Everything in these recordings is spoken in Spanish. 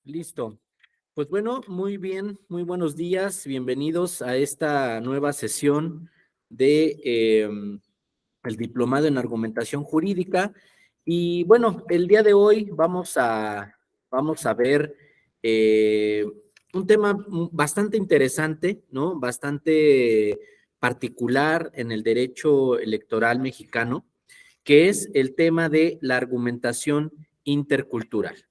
Listo. Pues bueno, muy bien, muy buenos días, bienvenidos a esta nueva sesión de el diplomado en argumentación jurídica. Y bueno, el día de hoy vamos a ver eh, un tema bastante interesante, ¿no? Bastante particular en el derecho electoral mexicano, que es el tema de la argumentación intercultural.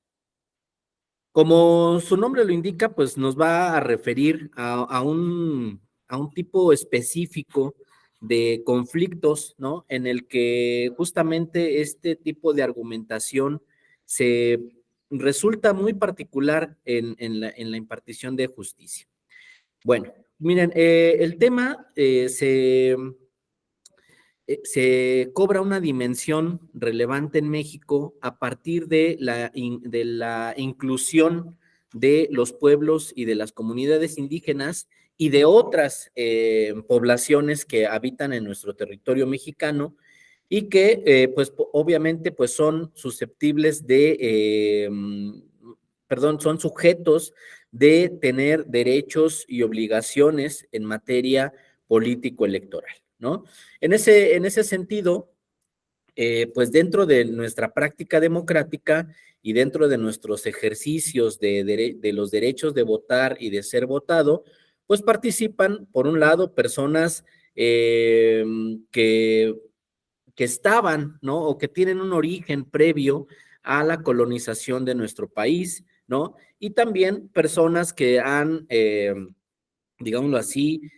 Como su nombre lo indica, pues nos va a referir a un tipo específico de conflictos, ¿no? En el que justamente este tipo de argumentación se resulta muy particular en la impartición de justicia. Bueno, miren, el tema se cobra una dimensión relevante en México a partir de la inclusión de los pueblos y de las comunidades indígenas y de otras poblaciones que habitan en nuestro territorio mexicano y que pues obviamente pues son susceptibles perdón, son sujetos de tener derechos y obligaciones en materia político-electoral, ¿no? En ese sentido, pues dentro de nuestra práctica democrática y dentro de nuestros ejercicios de los derechos de votar y de ser votado, pues participan, por un lado, personas eh, que, que estaban, ¿no? O que tienen un origen previo a la colonización de nuestro país, ¿no? Y también personas que han digámoslo así,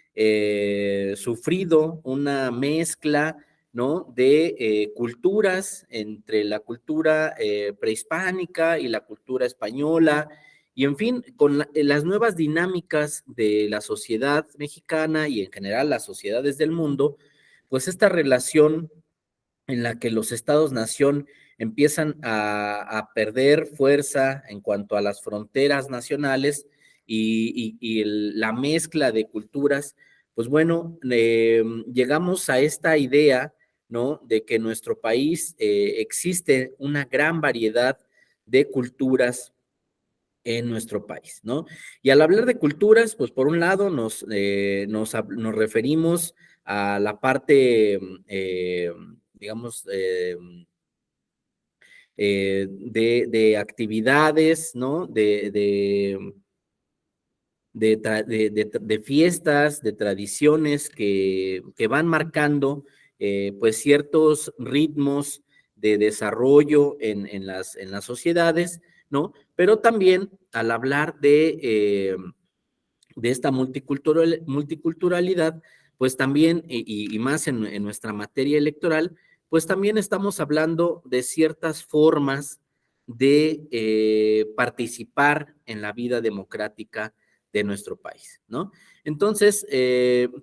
sufrido una mezcla, ¿no? De culturas entre la cultura prehispánica y la cultura española, y en fin, con las nuevas dinámicas de la sociedad mexicana y en general las sociedades del mundo, pues esta relación en la que los estados-nación empiezan a perder fuerza en cuanto a las fronteras nacionales y la mezcla de culturas, pues bueno, llegamos a esta idea, ¿no? De que en nuestro país existe una gran variedad de culturas en nuestro país, ¿no? Y al hablar de culturas, pues por un lado nos referimos a la parte, digamos, de actividades, ¿no? De fiestas, de tradiciones que van marcando pues ciertos ritmos de desarrollo en las sociedades, ¿no? Pero también al hablar de esta multiculturalidad, pues también, y más en nuestra materia electoral, pues también estamos hablando de ciertas formas de participar en la vida democrática de nuestro país, ¿no? Entonces,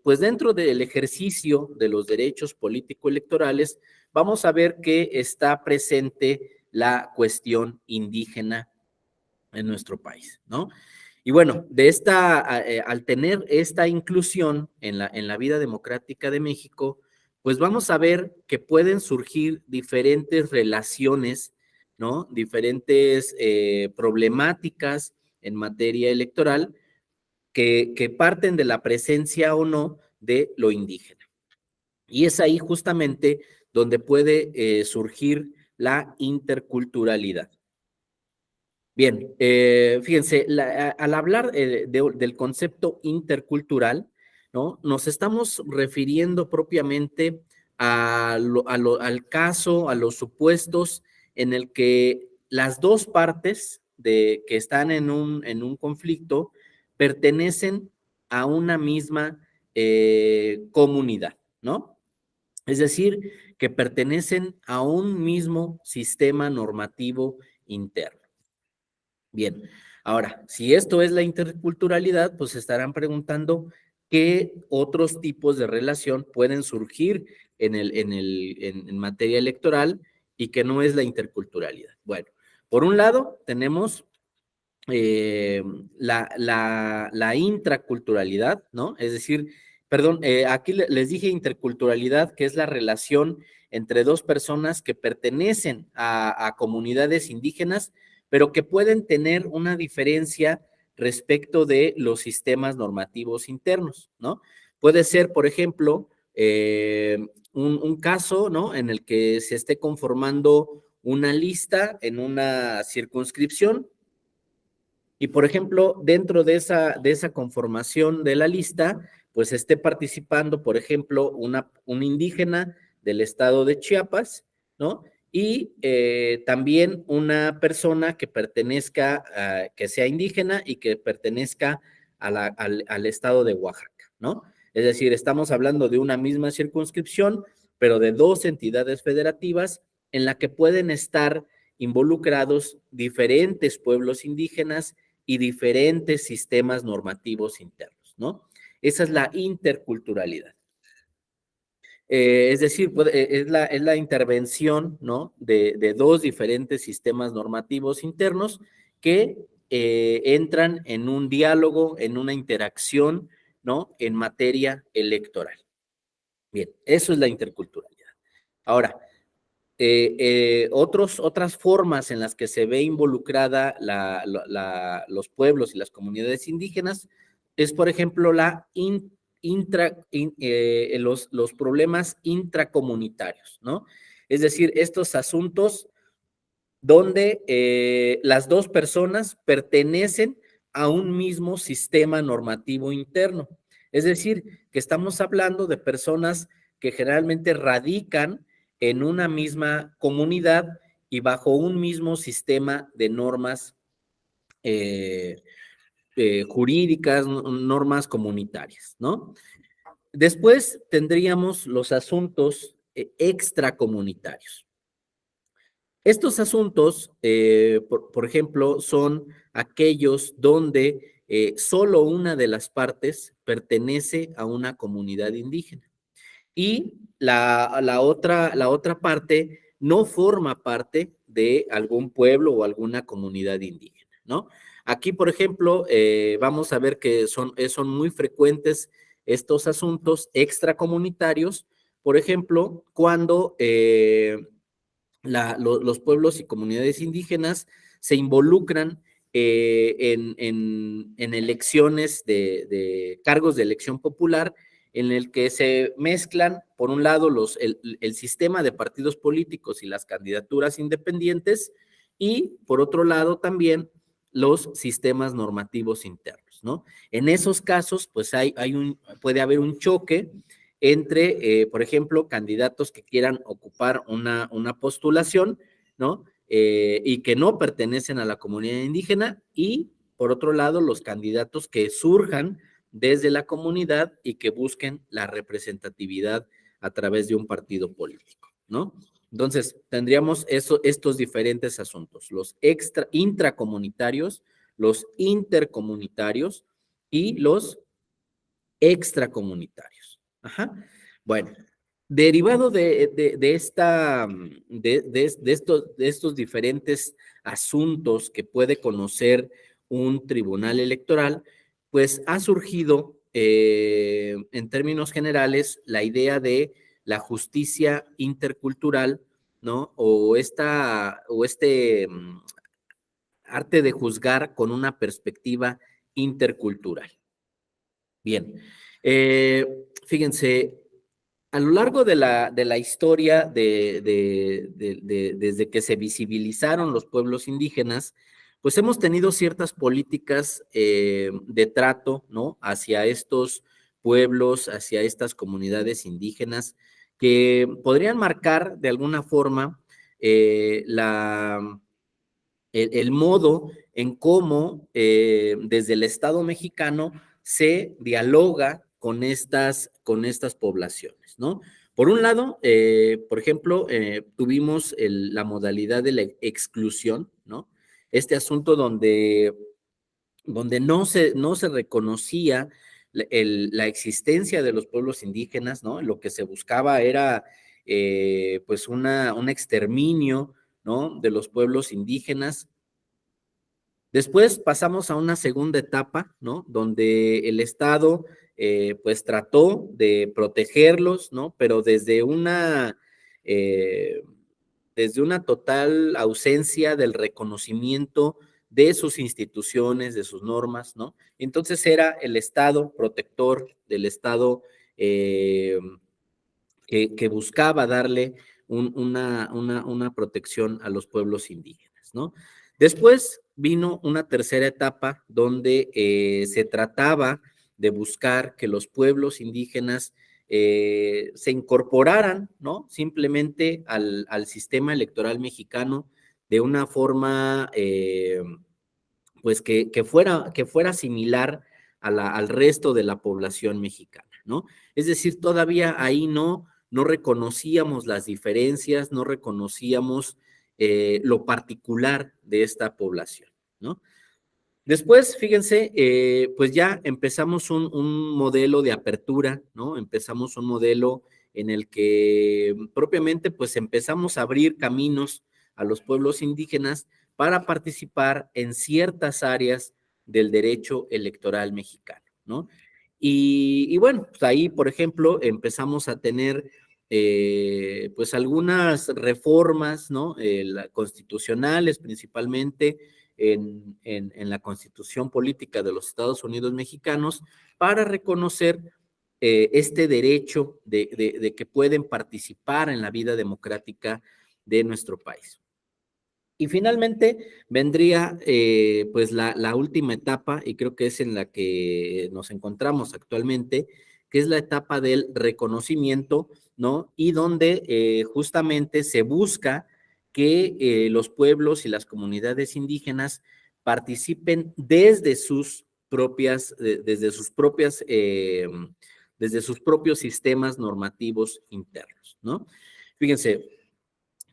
pues dentro del ejercicio de los derechos político-electorales, vamos a ver que está presente la cuestión indígena en nuestro país, ¿no? Y bueno, al tener esta inclusión en la vida democrática de México, pues vamos a ver que pueden surgir diferentes relaciones, ¿no? Diferentes problemáticas en materia electoral que parten de la presencia o no de lo indígena. Y es ahí justamente donde puede surgir la interculturalidad. Bien, fíjense, al hablar del concepto intercultural, ¿no? Nos estamos refiriendo propiamente al caso, a los supuestos en el que las dos partes que están en un conflicto pertenecen a una misma comunidad, ¿no? Es decir, que pertenecen a un mismo sistema normativo interno. Bien, ahora, si esto es la interculturalidad, pues se estarán preguntando qué otros tipos de relación pueden surgir en materia electoral y que no es la interculturalidad. Bueno, por un lado, tenemos eh, la intraculturalidad, ¿no? Es decir, perdón, aquí les dije interculturalidad, que es la relación entre dos personas que pertenecen a comunidades indígenas, pero que pueden tener una diferencia respecto de los sistemas normativos internos, ¿no? Puede ser, por ejemplo, un caso, ¿no? En el que se esté conformando una lista en una circunscripción y, por ejemplo, dentro de esa conformación de la lista, pues esté participando, por ejemplo, un indígena del estado de Chiapas, ¿no? Y también una persona que pertenezca, que sea indígena y que pertenezca al estado de Oaxaca, ¿no? Es decir, estamos hablando de una misma circunscripción, pero de dos entidades federativas en la que pueden estar involucrados diferentes pueblos indígenas y diferentes sistemas normativos internos, ¿no? Esa es la interculturalidad. Es decir, es la intervención, ¿no? De dos diferentes sistemas normativos internos que entran en un diálogo, en una interacción, ¿no? En materia electoral. Bien, eso es la interculturalidad. Ahora, otras formas en las que se ve involucrada los pueblos y las comunidades indígenas es, por ejemplo, los problemas intracomunitarios, ¿no? Es decir, estos asuntos donde las dos personas pertenecen a un mismo sistema normativo interno. Es decir, que estamos hablando de personas que generalmente radican en una misma comunidad y bajo un mismo sistema de normas jurídicas, normas comunitarias, ¿no? Después tendríamos los asuntos extracomunitarios. Estos asuntos, por ejemplo, son aquellos donde solo una de las partes pertenece a una comunidad indígena y la otra parte no forma parte de algún pueblo o alguna comunidad indígena, ¿no? Aquí, por ejemplo, vamos a ver que son muy frecuentes estos asuntos extracomunitarios, por ejemplo, cuando los pueblos y comunidades indígenas se involucran en elecciones de cargos de elección popular, en el que se mezclan, por un lado, el sistema de partidos políticos y las candidaturas independientes, y por otro lado también los sistemas normativos internos, ¿no? En esos casos, pues puede haber un choque entre, por ejemplo, candidatos que quieran ocupar una postulación, ¿no? Y que no pertenecen a la comunidad indígena, y por otro lado, los candidatos que surjan desde la comunidad y que busquen la representatividad a través de un partido político, ¿no? Entonces, tendríamos estos diferentes asuntos, los intracomunitarios, los intercomunitarios y los extracomunitarios. Ajá. Bueno, derivado de estos diferentes asuntos que puede conocer un tribunal electoral, pues ha surgido en términos generales la idea de la justicia intercultural, ¿no? O este arte de juzgar con una perspectiva intercultural. Bien, fíjense, a lo largo de la historia, desde que se visibilizaron los pueblos indígenas, pues hemos tenido ciertas políticas de trato, ¿no? Hacia estos pueblos, hacia estas comunidades indígenas, que podrían marcar de alguna forma el modo en cómo desde el Estado mexicano se dialoga con estas poblaciones, ¿no? Por un lado, por ejemplo, tuvimos la modalidad de la exclusión, ¿no? Este asunto donde no se reconocía la existencia de los pueblos indígenas, ¿no? Lo que se buscaba era pues un exterminio, ¿no? De los pueblos indígenas. Después pasamos a una segunda etapa, ¿no? Donde el Estado, pues trató de protegerlos, ¿no? Pero eh, desde una total ausencia del reconocimiento de sus instituciones, de sus normas, ¿no? Entonces era el Estado protector del Estado que buscaba darle una protección a los pueblos indígenas, ¿no? Después vino una tercera etapa donde se trataba de buscar que los pueblos indígenas se incorporaran, ¿no? Simplemente al sistema electoral mexicano de una forma, pues que fuera similar al resto de la población mexicana, ¿no? Es decir, todavía ahí no reconocíamos las diferencias, no reconocíamos lo particular de esta población, ¿no? Después, fíjense, pues ya empezamos un modelo de apertura, ¿no? Empezamos un modelo en el que propiamente pues empezamos a abrir caminos a los pueblos indígenas para participar en ciertas áreas del derecho electoral mexicano, ¿no? Y bueno, pues ahí, por ejemplo, empezamos a tener pues algunas reformas, ¿no? Constitucionales principalmente, en la Constitución Política de los Estados Unidos Mexicanos para reconocer este derecho de que pueden participar en la vida democrática de nuestro país. Y finalmente vendría pues la última etapa, y creo que es en la que nos encontramos actualmente, que es la etapa del reconocimiento, ¿no? Y donde justamente se busca que los pueblos y las comunidades indígenas participen desde sus propios sistemas normativos internos, ¿no? Fíjense,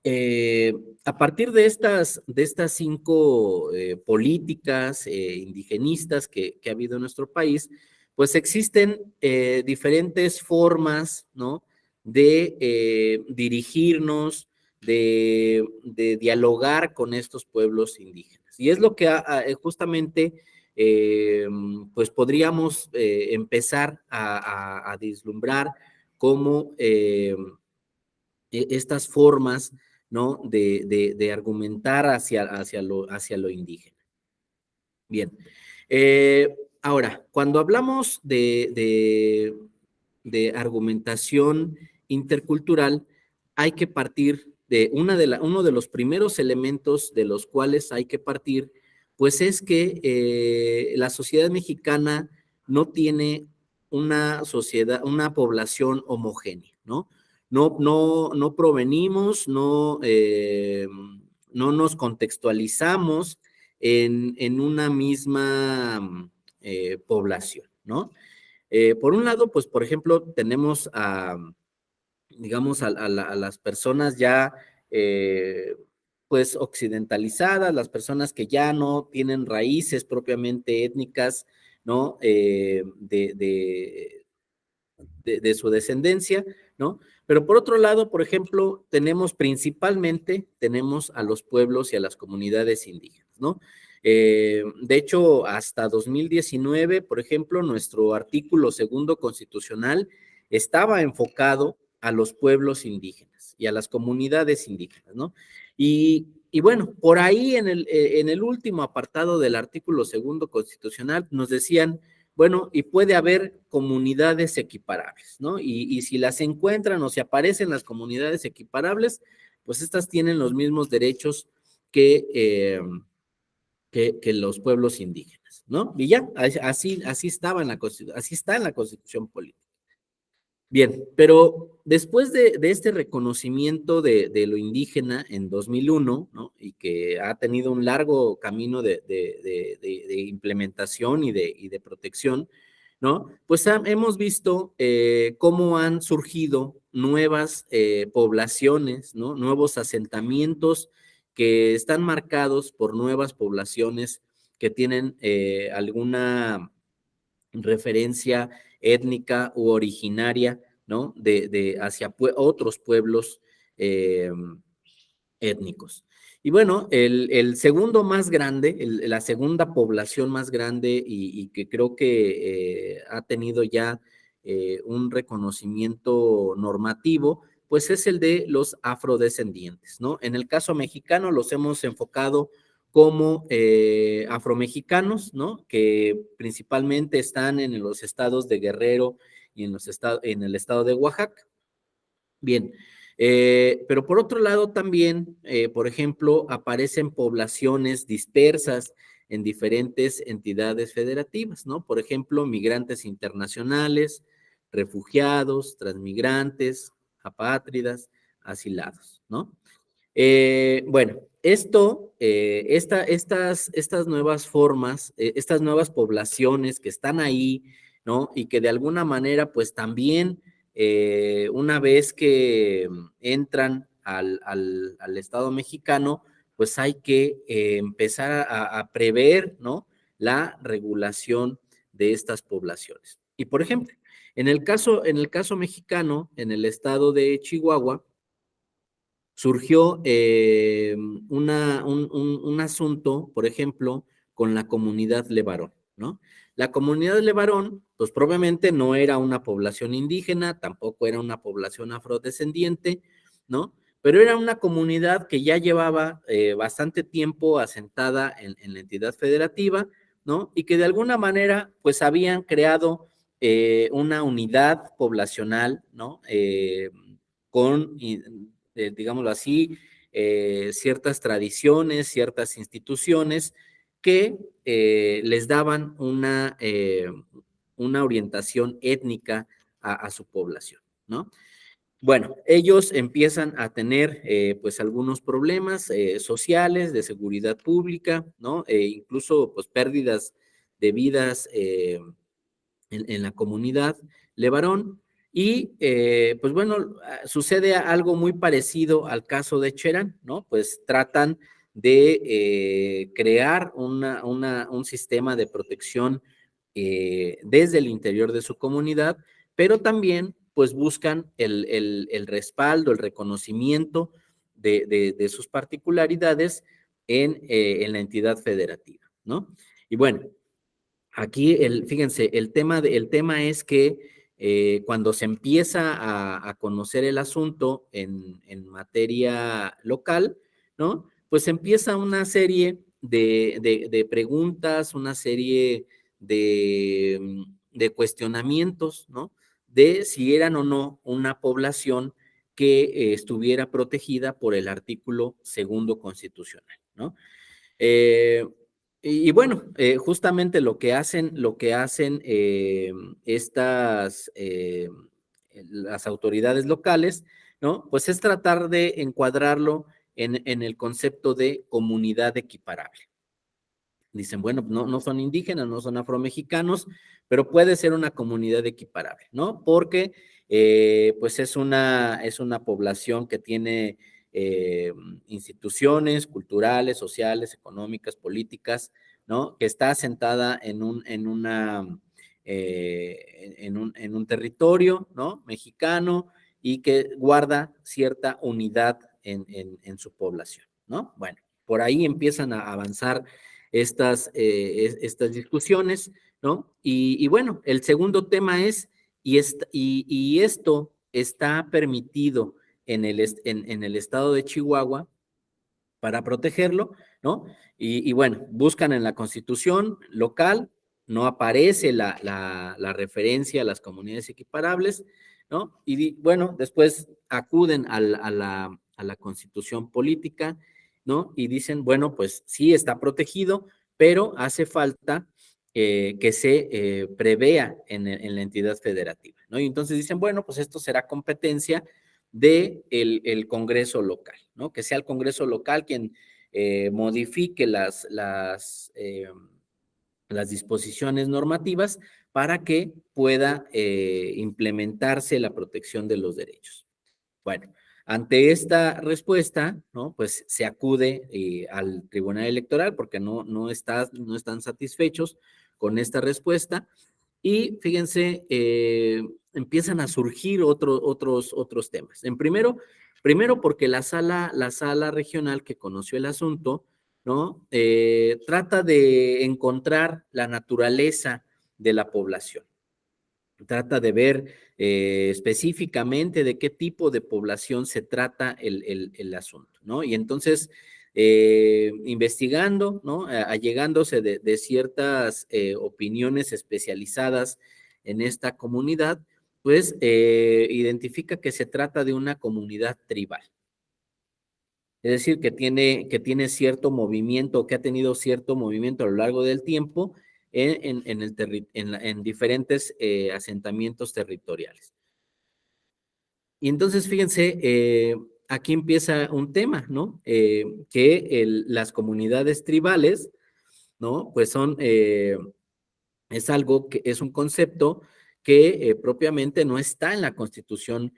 eh, a partir de estas cinco políticas indigenistas que ha habido en nuestro país, pues existen diferentes formas, ¿no? De dirigirnos, de dialogar con estos pueblos indígenas. Y es lo que justamente, pues podríamos empezar a vislumbrar como estas formas, ¿no? De argumentar hacia lo indígena. Bien. Ahora, cuando hablamos de argumentación intercultural, hay que partir de uno de los primeros elementos de los cuales hay que partir, pues es que la sociedad mexicana no tiene una población homogénea, ¿no? No provenimos, no nos contextualizamos en una misma población, ¿no? Por un lado, pues, por ejemplo, tenemos digamos, a las personas ya, pues, occidentalizadas, las personas que ya no tienen raíces propiamente étnicas, ¿no? De su descendencia, ¿no? Pero por otro lado, por ejemplo, tenemos a los pueblos y a las comunidades indígenas, ¿no? De hecho, hasta 2019, por ejemplo, nuestro artículo segundo constitucional estaba enfocado a los pueblos indígenas y a las comunidades indígenas, ¿no? Y bueno, por ahí en el último apartado del artículo segundo constitucional nos decían, bueno, y puede haber comunidades equiparables, ¿no? Y si las encuentran o si aparecen las comunidades equiparables, pues estas tienen los mismos derechos que, que los pueblos indígenas, ¿no? Y ya, así estaba en la Constitución, así está en la Constitución Política. Bien, pero después de este reconocimiento de lo indígena en 2001, ¿no? Y que ha tenido un largo camino de implementación y de protección, ¿no? Pues hemos visto cómo han surgido nuevas poblaciones, ¿no? Nuevos asentamientos que están marcados por nuevas poblaciones que tienen alguna referencia étnica u originaria, ¿no? Hacia otros pueblos eh, étnicos. Y bueno, el segundo más grande, la segunda población más grande y que creo que ha tenido ya un reconocimiento normativo, pues es el de los afrodescendientes, ¿no? En el caso mexicano los hemos enfocado como afromexicanos, ¿no? Que principalmente están en los estados de Guerrero y en el estado de Oaxaca. Bien, pero por otro lado también, por ejemplo, aparecen poblaciones dispersas en diferentes entidades federativas, ¿no? Por ejemplo, migrantes internacionales, refugiados, transmigrantes, apátridas, asilados, ¿no? Bueno, estas nuevas formas, estas nuevas poblaciones que están ahí, ¿no? Y que de alguna manera, pues también, una vez que entran al Estado mexicano, pues hay que empezar a prever, ¿no? La regulación de estas poblaciones. Y por ejemplo, en el caso mexicano, en el estado de Chihuahua, surgió un asunto, por ejemplo, con la comunidad Levarón, ¿no? La comunidad Levarón, pues probablemente no era una población indígena, tampoco era una población afrodescendiente, ¿no? Pero era una comunidad que ya llevaba bastante tiempo asentada en la entidad federativa, ¿no? Y que de alguna manera, pues habían creado una unidad poblacional, ¿no? Con, digámoslo así, ciertas tradiciones, ciertas instituciones que les daban una orientación étnica a su población, ¿no? Bueno, ellos empiezan a tener pues algunos problemas sociales, de seguridad pública, ¿no? Incluso pues pérdidas de vidas en la comunidad Levarón. Y pues bueno, sucede algo muy parecido al caso de Cherán, ¿no? Pues tratan de crear un sistema de protección desde el interior de su comunidad, pero también pues buscan el respaldo, el reconocimiento de sus particularidades en la entidad federativa, ¿no? Y bueno, aquí, fíjense, el tema es que cuando se empieza a conocer el asunto en materia local, ¿no? Pues empieza una serie de preguntas, una serie de cuestionamientos, ¿no? De si eran o no una población que estuviera protegida por el artículo segundo constitucional, ¿no? Eh, y bueno, justamente lo que hacen las autoridades locales, ¿no? Pues es tratar de encuadrarlo en el concepto de comunidad equiparable. Dicen, bueno, no son indígenas, no son afromexicanos, pero puede ser una comunidad equiparable, ¿no? Porque pues es una población que tiene instituciones culturales, sociales, económicas, políticas, ¿no? Que está asentada en un territorio, ¿no? Mexicano y que guarda cierta unidad en su población, ¿no? Bueno, por ahí empiezan a avanzar estas discusiones, ¿no? Y bueno, el segundo tema es, y esto está permitido en el estado de Chihuahua para protegerlo, ¿no? Y bueno, buscan en la constitución local, no aparece la referencia a las comunidades equiparables, ¿no? Y bueno, después acuden a la constitución política, ¿no? Y dicen, bueno, pues sí está protegido, pero hace falta que se prevea en la entidad federativa, ¿no? Y entonces dicen, bueno, pues esto será competencia del Congreso local, ¿no? Que sea el Congreso local quien modifique las disposiciones normativas para que pueda implementarse la protección de los derechos. Bueno, ante esta respuesta, ¿no? Pues se acude al Tribunal Electoral porque no están satisfechos con esta respuesta y fíjense, empiezan a surgir otros temas. Primero porque la sala regional que conoció el asunto, ¿no? Trata de encontrar la naturaleza de la población. trata de ver específicamente de qué tipo de población se trata el asunto, ¿no? Y entonces, investigando, ¿no? Allegándose de ciertas opiniones especializadas en esta comunidad, pues identifica que se trata de una comunidad tribal. Es decir, que tiene cierto movimiento, que ha tenido cierto movimiento a lo largo del tiempo en diferentes asentamientos territoriales. Y entonces, fíjense, aquí empieza un tema, ¿no? Que las comunidades tribales, ¿no? Pues es algo que es un concepto que propiamente no está en la Constitución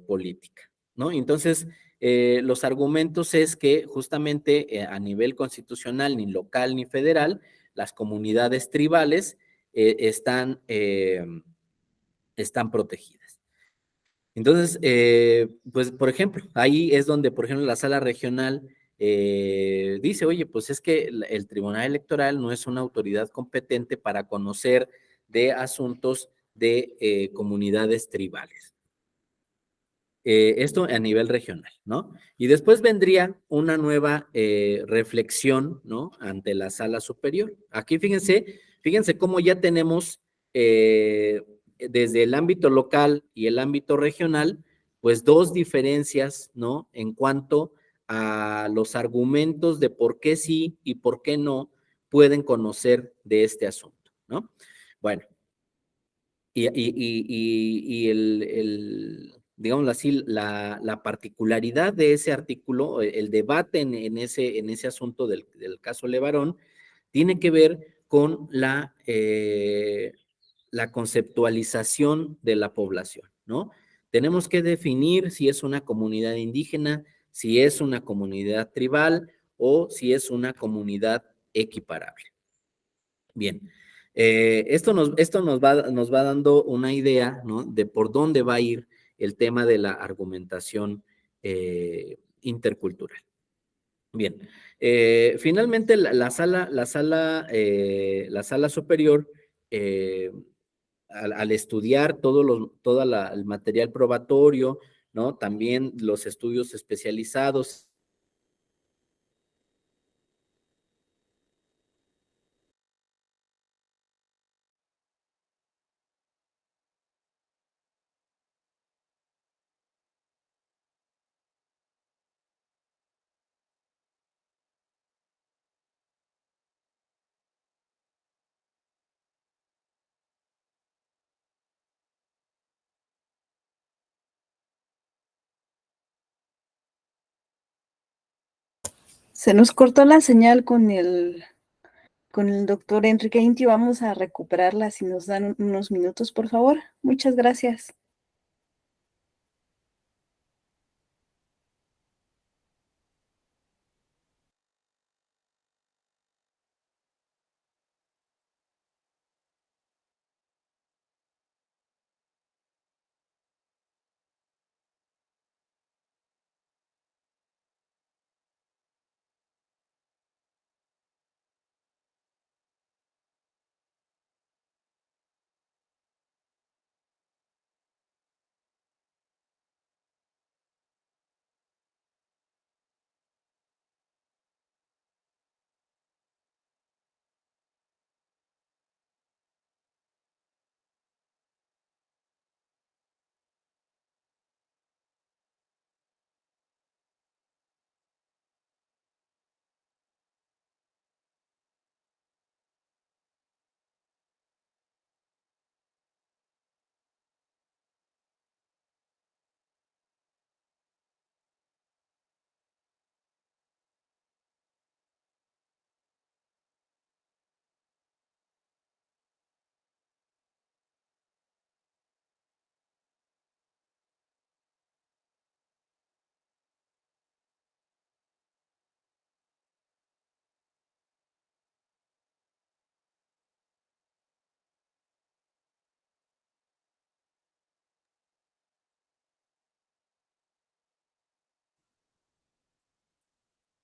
política, ¿no? Entonces, los argumentos es que justamente a nivel constitucional, ni local ni federal, las comunidades tribales están protegidas. Entonces, pues, por ejemplo, ahí es donde, por ejemplo, la sala regional dice, oye, pues es que el Tribunal Electoral no es una autoridad competente para conocer de asuntos de comunidades tribales. Esto a nivel regional, ¿no? Y después vendría una nueva reflexión, ¿no? Ante la sala superior. Aquí fíjense cómo ya tenemos desde el ámbito local y el ámbito regional, pues dos diferencias, ¿no? En cuanto a los argumentos de por qué sí y por qué no pueden conocer de este asunto, ¿no? Bueno, y digámoslo así, la particularidad de ese artículo, el debate en ese asunto del caso Levarón, tiene que ver con la conceptualización de la población, ¿no? Tenemos que definir si es una comunidad indígena, si es una comunidad tribal o si es una comunidad equiparable. Bien, esto nos va dando una idea, ¿no? De por dónde va a ir el tema de la argumentación intercultural. Bien, finalmente la sala superior, eh, al estudiar todo el material probatorio, ¿no? También los estudios especializados. Se nos cortó la señal con el doctor Enrique Inti. Vamos a recuperarla si nos dan unos minutos, por favor. Muchas gracias.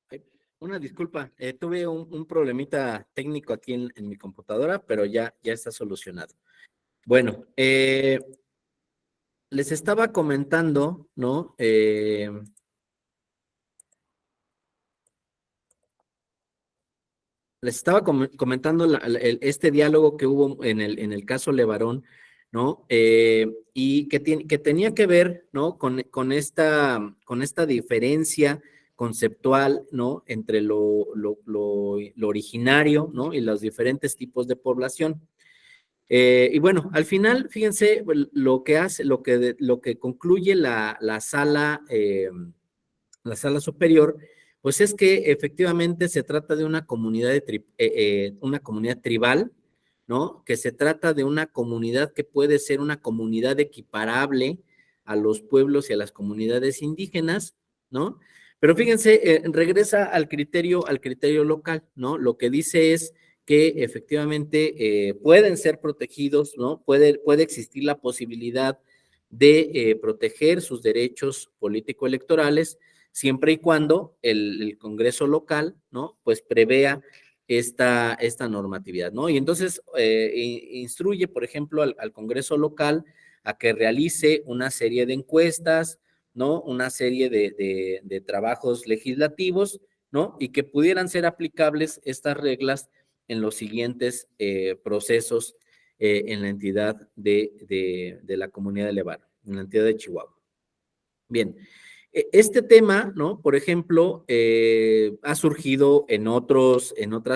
Ay, una disculpa, tuve un problemita técnico aquí en mi computadora, pero ya está solucionado. Bueno, les estaba comentando, ¿no? Les estaba comentando este diálogo que hubo en el caso Levarón, ¿no? Y que tenía que ver, ¿no? Con esta diferencia conceptual, ¿no? Entre lo originario, ¿no? Y los diferentes tipos de población. Y bueno, al final, fíjense lo que hace, lo que concluye la sala superior, pues es que efectivamente se trata de una comunidad tribal, ¿no? Que se trata de una comunidad que puede ser una comunidad equiparable a los pueblos y a las comunidades indígenas, ¿no? Pero fíjense, regresa al criterio local, ¿no? Lo que dice es que efectivamente pueden ser protegidos, ¿no? Puede existir la posibilidad de proteger sus derechos político-electorales siempre y cuando el Congreso local, ¿no? Pues prevea esta normatividad, ¿no? Y entonces instruye, por ejemplo, al Congreso local a que realice una serie de encuestas, ¿no? Una serie de trabajos legislativos, ¿no? Y que pudieran ser aplicables estas reglas en los siguientes procesos en la entidad de la comunidad de Levara, en la entidad de Chihuahua. Bien, este tema, ¿no? Por ejemplo, ha surgido en otras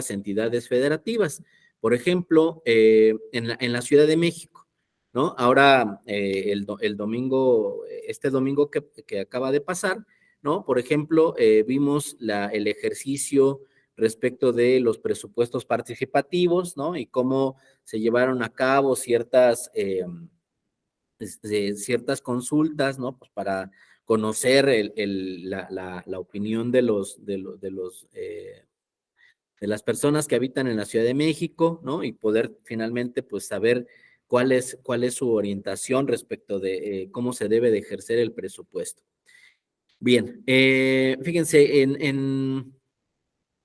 entidades federativas. Por ejemplo, en la Ciudad de México, ¿no? Ahora, el domingo, este domingo que acaba de pasar, ¿no? Por ejemplo, vimos el ejercicio respecto de los presupuestos participativos, ¿no? Y cómo se llevaron a cabo ciertas consultas, ¿no? Pues para conocer la opinión de las personas que habitan en la Ciudad de México, ¿no? Y poder finalmente, pues, saber cuál es su orientación respecto de cómo se debe de ejercer el presupuesto. Bien, fíjense,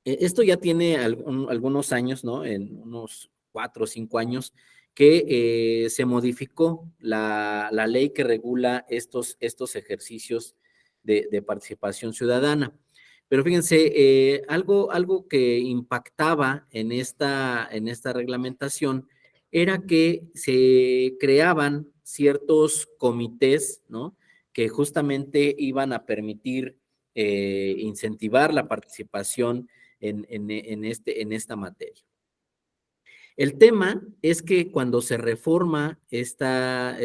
esto ya tiene algunos años, ¿no? En unos 4 o 5 años, que se modificó la ley que regula estos ejercicios de participación ciudadana. Pero fíjense, algo que impactaba en esta reglamentación era que se creaban ciertos comités, ¿no? Que justamente iban a permitir incentivar la participación en esta materia. El tema es que cuando se reforma esta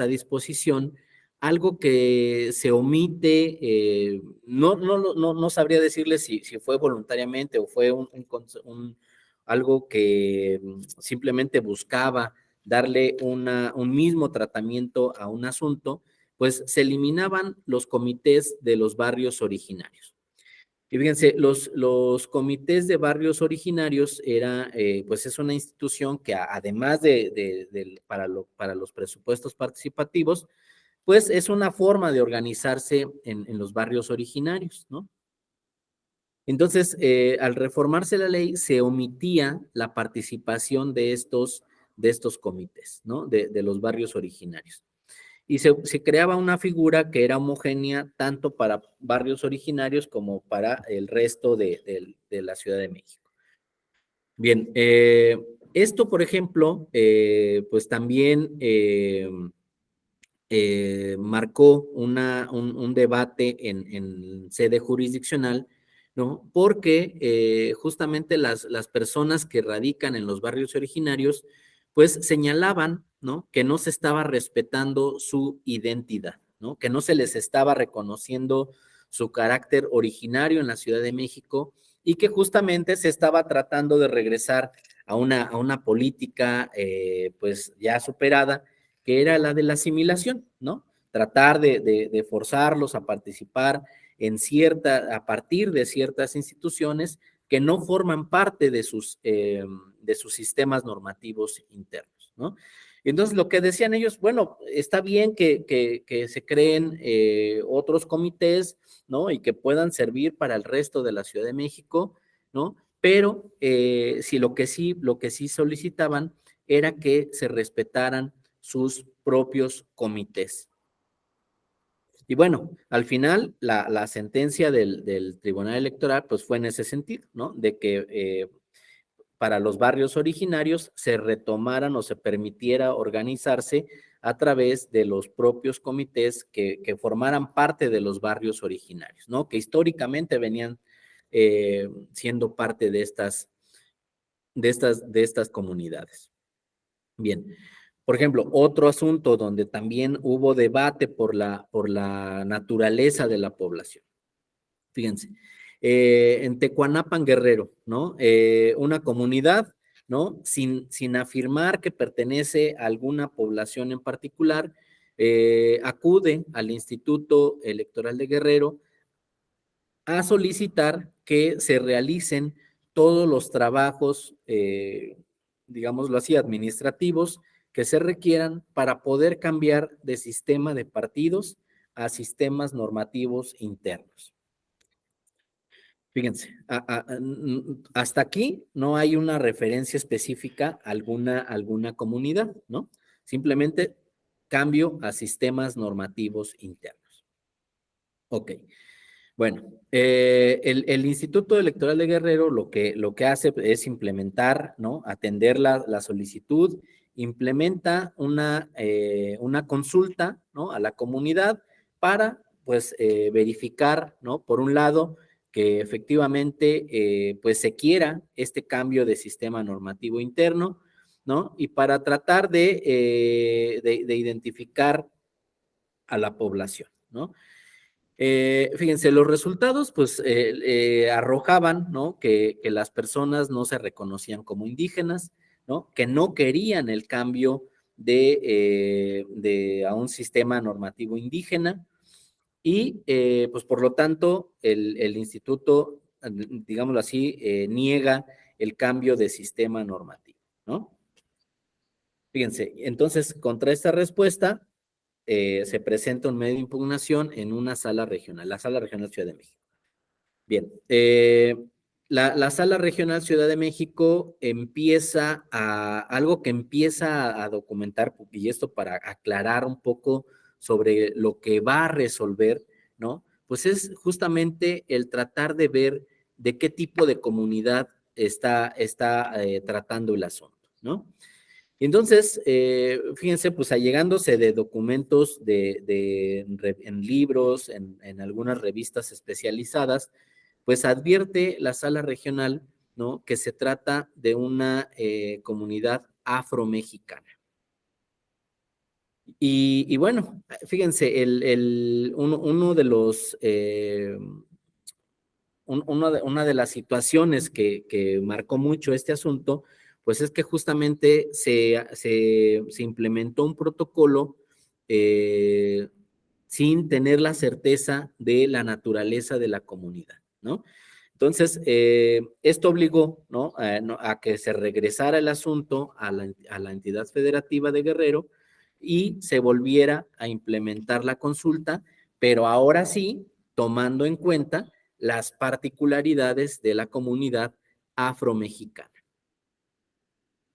disposición, algo que se omite, no sabría decirle si fue voluntariamente o fue algo que simplemente buscaba darle un mismo tratamiento a un asunto, pues se eliminaban los comités de los barrios originarios. Y fíjense, los comités de barrios originarios pues es una institución que además para los presupuestos participativos, pues es una forma de organizarse en los barrios originarios, ¿no? Entonces, al reformarse la ley, se omitía la participación de estos comités, ¿no? De los barrios originarios y se creaba una figura que era homogénea tanto para barrios originarios como para el resto de la Ciudad de México. Bien, esto, por ejemplo, pues también marcó un debate en sede jurisdiccional, ¿no? Porque justamente las personas que radican en los barrios originarios, pues señalaban, ¿no? Que no se estaba respetando su identidad, ¿no? Que no se les estaba reconociendo su carácter originario en la Ciudad de México y que justamente se estaba tratando de regresar a una política, pues ya superada, que era la de la asimilación, ¿no? Tratar de forzarlos a participar a partir de ciertas instituciones que no forman parte de sus sistemas normativos internos, ¿no? Entonces, lo que decían ellos, bueno, está bien que se creen otros comités, ¿no? Y que puedan servir para el resto de la Ciudad de México, ¿no? Pero si lo que sí solicitaban era que se respetaran sus propios comités. Y bueno, al final la sentencia del Tribunal Electoral pues fue en ese sentido, ¿no? De que para los barrios originarios se retomaran o se permitiera organizarse a través de los propios comités que formaran parte de los barrios originarios, ¿no? Que históricamente venían siendo parte de estas comunidades. Bien, por ejemplo, otro asunto donde también hubo debate por la naturaleza de la población. Fíjense, en Tecuanapan, Guerrero, ¿no? Una comunidad, ¿no? Sin afirmar que pertenece a alguna población en particular, acude al Instituto Electoral de Guerrero a solicitar que se realicen todos los trabajos, digámoslo así, administrativos que se requieran para poder cambiar de sistema de partidos a sistemas normativos internos. Fíjense, hasta aquí no hay una referencia específica a alguna comunidad, ¿no? Simplemente cambio a sistemas normativos internos. Ok. Bueno, el Instituto Electoral de Guerrero lo que hace es implementar, ¿no? Atender la solicitud, implementa una consulta, ¿no? A la comunidad para, pues, verificar, ¿no? Por un lado, que efectivamente, pues, se quiera este cambio de sistema normativo interno, ¿no? Y para tratar de identificar a la población, ¿no? Fíjense, los resultados pues arrojaban, ¿no? Que las personas no se reconocían como indígenas, ¿no? Que no querían el cambio a un sistema normativo indígena y pues por lo tanto el instituto, digámoslo así, niega el cambio de sistema normativo, ¿no? Fíjense, entonces contra esta respuesta se presenta un medio de impugnación en una sala regional, la Sala Regional Ciudad de México. Bien, la Sala Regional Ciudad de México algo que empieza a documentar, y esto para aclarar un poco sobre lo que va a resolver, ¿no? Pues es justamente el tratar de ver de qué tipo de comunidad está tratando el asunto, ¿no? Entonces, fíjense, pues allegándose de documentos en libros, en algunas revistas especializadas, pues advierte la sala regional, ¿no? Que se trata de una comunidad afromexicana. Y bueno, fíjense, uno de los, una de las situaciones que marcó mucho este asunto, pues es que justamente se implementó un protocolo sin tener la certeza de la naturaleza de la comunidad, ¿no? Entonces, esto obligó, ¿no? A que se regresara el asunto a la entidad federativa de Guerrero y se volviera a implementar la consulta, pero ahora sí, tomando en cuenta las particularidades de la comunidad afromexicana.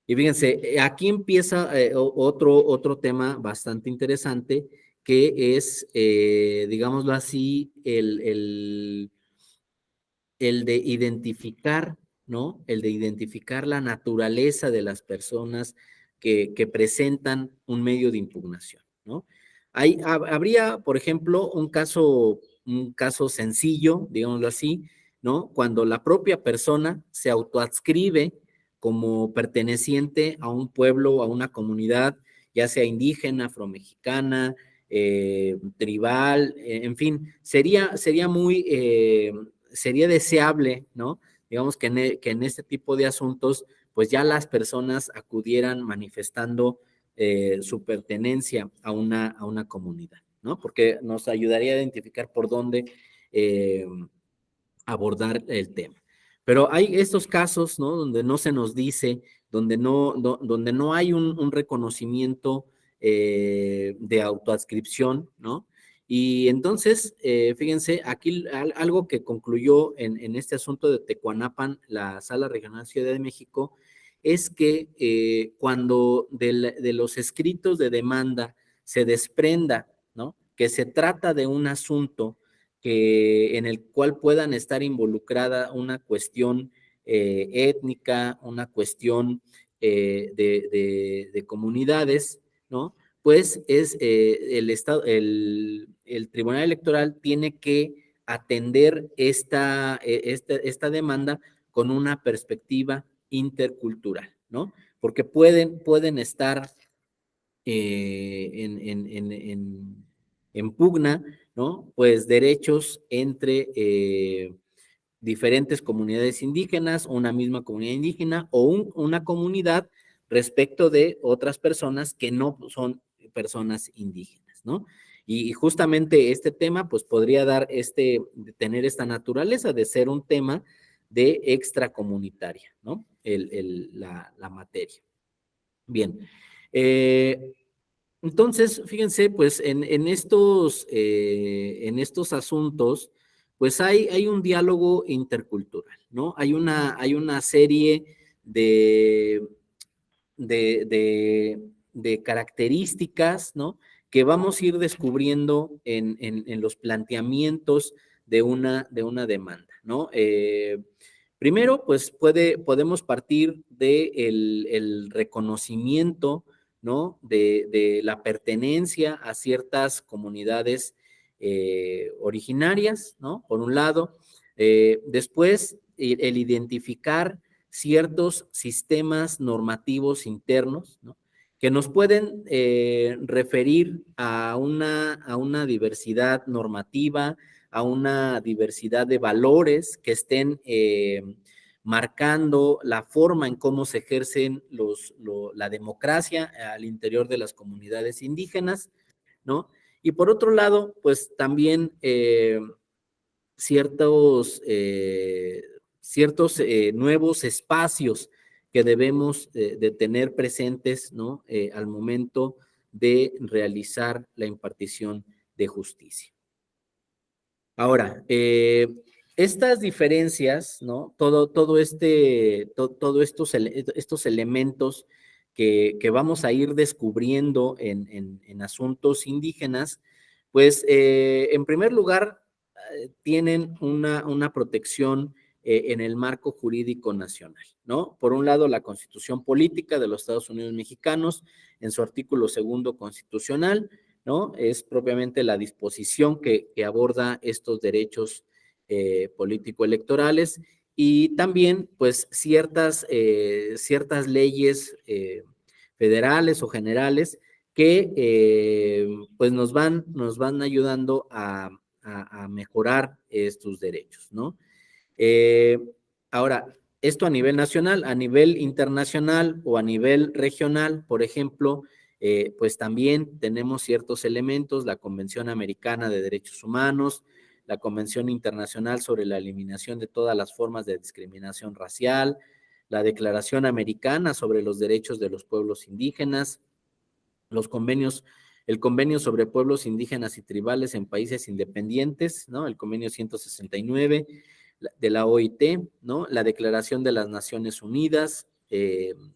Y fíjense, aquí empieza otro tema bastante interesante, que es, digámoslo así, el de identificar, ¿no? El de identificar la naturaleza de las personas que presentan un medio de impugnación, ¿no? Habría, por ejemplo, un caso sencillo, digámoslo así, ¿no? Cuando la propia persona se autoadscribe como perteneciente a un pueblo, a una comunidad, ya sea indígena, afromexicana, tribal, en fin, sería deseable, ¿no? Digamos que en este tipo de asuntos, pues ya las personas acudieran manifestando su pertenencia a una comunidad, ¿no? Porque nos ayudaría a identificar por dónde abordar el tema. Pero hay estos casos, ¿no? Donde no se nos dice, donde no hay un reconocimiento de autoadscripción, ¿no? Y entonces, fíjense, aquí algo que concluyó en este asunto de Tecuanapan, la Sala Regional Ciudad de México, es que cuando de los escritos de demanda se desprenda, ¿no?, que se trata de un asunto en el cual puedan estar involucrada una cuestión étnica, una cuestión de comunidades, ¿no?, pues el Tribunal Electoral tiene que atender esta demanda con una perspectiva intercultural, ¿no? Porque pueden estar en pugna, ¿no?, pues derechos entre diferentes comunidades indígenas, una misma comunidad indígena o una comunidad respecto de otras personas que no son personas indígenas, ¿no? Y justamente este tema, pues podría tener esta naturaleza de ser un tema de extracomunitaria, ¿no? La materia. Bien. Entonces, fíjense, pues en estos asuntos, pues hay un diálogo intercultural, ¿no? Hay una serie de, de características, ¿no?, que vamos a ir descubriendo en los planteamientos de una demanda, ¿no? Primero, pues podemos partir del reconocimiento, ¿no?, de la pertenencia a ciertas comunidades originarias, ¿no?, por un lado. Después, el identificar ciertos sistemas normativos internos, ¿no?, que nos pueden referir a una diversidad normativa, a una diversidad de valores que estén marcando la forma en cómo se ejercen la democracia al interior de las comunidades indígenas, ¿no? Y por otro lado, pues también ciertos nuevos espacios que debemos de tener presentes, ¿no?, al momento de realizar la impartición de justicia. Ahora, estas diferencias, ¿no?, todos estos elementos que vamos a ir descubriendo en asuntos indígenas, pues en primer lugar tienen una protección en el marco jurídico nacional, ¿no? Por un lado, la Constitución Política de los Estados Unidos Mexicanos, en su artículo 2º constitucional, ¿no?, es propiamente la disposición que aborda estos derechos político-electorales, y también, pues, ciertas leyes federales o generales que, pues, nos van ayudando a mejorar estos derechos, ¿no? Ahora, esto a nivel nacional, a nivel internacional o a nivel regional, por ejemplo, pues también tenemos ciertos elementos, la Convención Americana de Derechos Humanos, la Convención Internacional sobre la Eliminación de todas las formas de discriminación racial, la Declaración Americana sobre los Derechos de los Pueblos Indígenas, el convenio sobre pueblos indígenas y tribales en países independientes, ¿no?, el convenio 169 de la OIT, ¿no?, la Declaración de las Naciones Unidas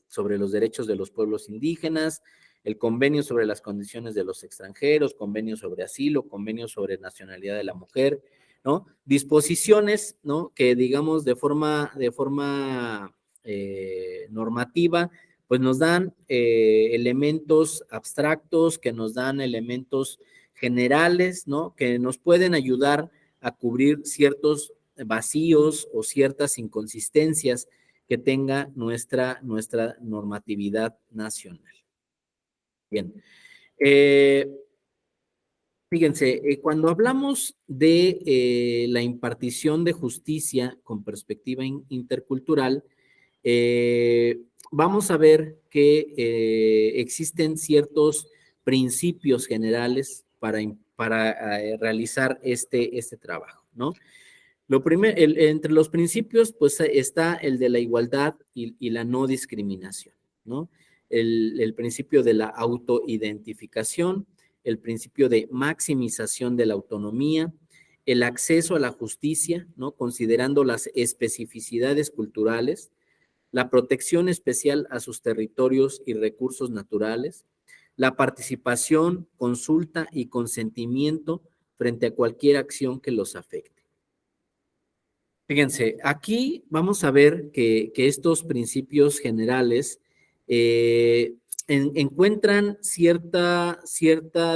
sobre los derechos de los pueblos indígenas, el convenio sobre las condiciones de los extranjeros, convenio sobre asilo, convenio sobre nacionalidad de la mujer, ¿no? Disposiciones, ¿no?, que digamos de forma normativa, pues nos dan elementos abstractos, que nos dan elementos generales, ¿no?, que nos pueden ayudar a cubrir ciertos vacíos o ciertas inconsistencias que tenga nuestra normatividad nacional. Bien. Fíjense, cuando hablamos de la impartición de justicia con perspectiva intercultural, vamos a ver que existen ciertos principios generales para realizar este trabajo, ¿no? Entre los principios, pues está el de la igualdad y la no discriminación, ¿no? El principio de la autoidentificación, el principio de maximización de la autonomía, el acceso a la justicia, ¿no?, considerando las especificidades culturales, la protección especial a sus territorios y recursos naturales, la participación, consulta y consentimiento frente a cualquier acción que los afecte. Fíjense, aquí vamos a ver que estos principios generales encuentran cierta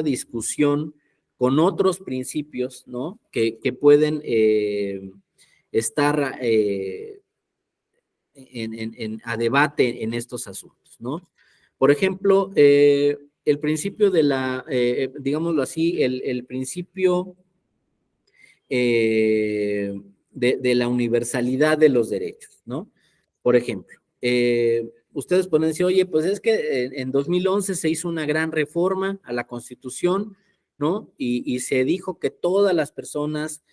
discusión con otros principios, ¿no? Que pueden estar a debate en estos asuntos, ¿no? Por ejemplo, el principio de digámoslo así, el principio de la universalidad de los derechos, ¿no? Por ejemplo, ustedes pueden decir, oye, pues es que en 2011 se hizo una gran reforma a la Constitución, ¿no? Y se dijo que todas las personas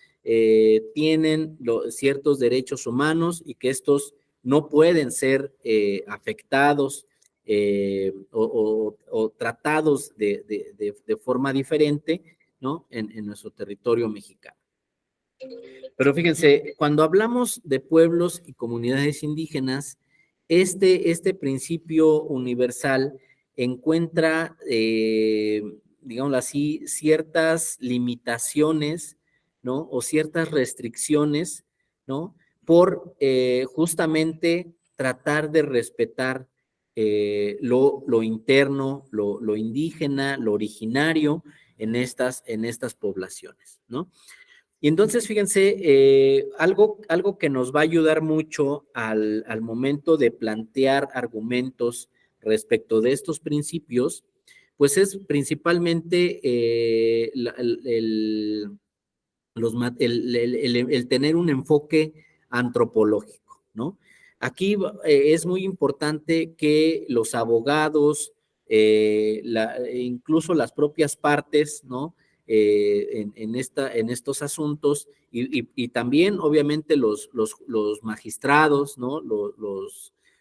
tienen ciertos derechos humanos y que estos no pueden ser afectados o tratados de forma diferente, ¿no? En nuestro territorio mexicano. Pero fíjense, cuando hablamos de pueblos y comunidades indígenas, este principio universal encuentra, digámoslo así, ciertas limitaciones, ¿no? O ciertas restricciones, ¿no? Por justamente tratar de respetar lo interno, lo indígena, lo originario en estas poblaciones, ¿no? Y entonces, fíjense, algo que nos va a ayudar mucho al momento de plantear argumentos respecto de estos principios, pues es principalmente el tener un enfoque antropológico, ¿no? Aquí es muy importante que los abogados, incluso las propias partes, ¿no? En estos asuntos y también, obviamente, los magistrados, ¿no?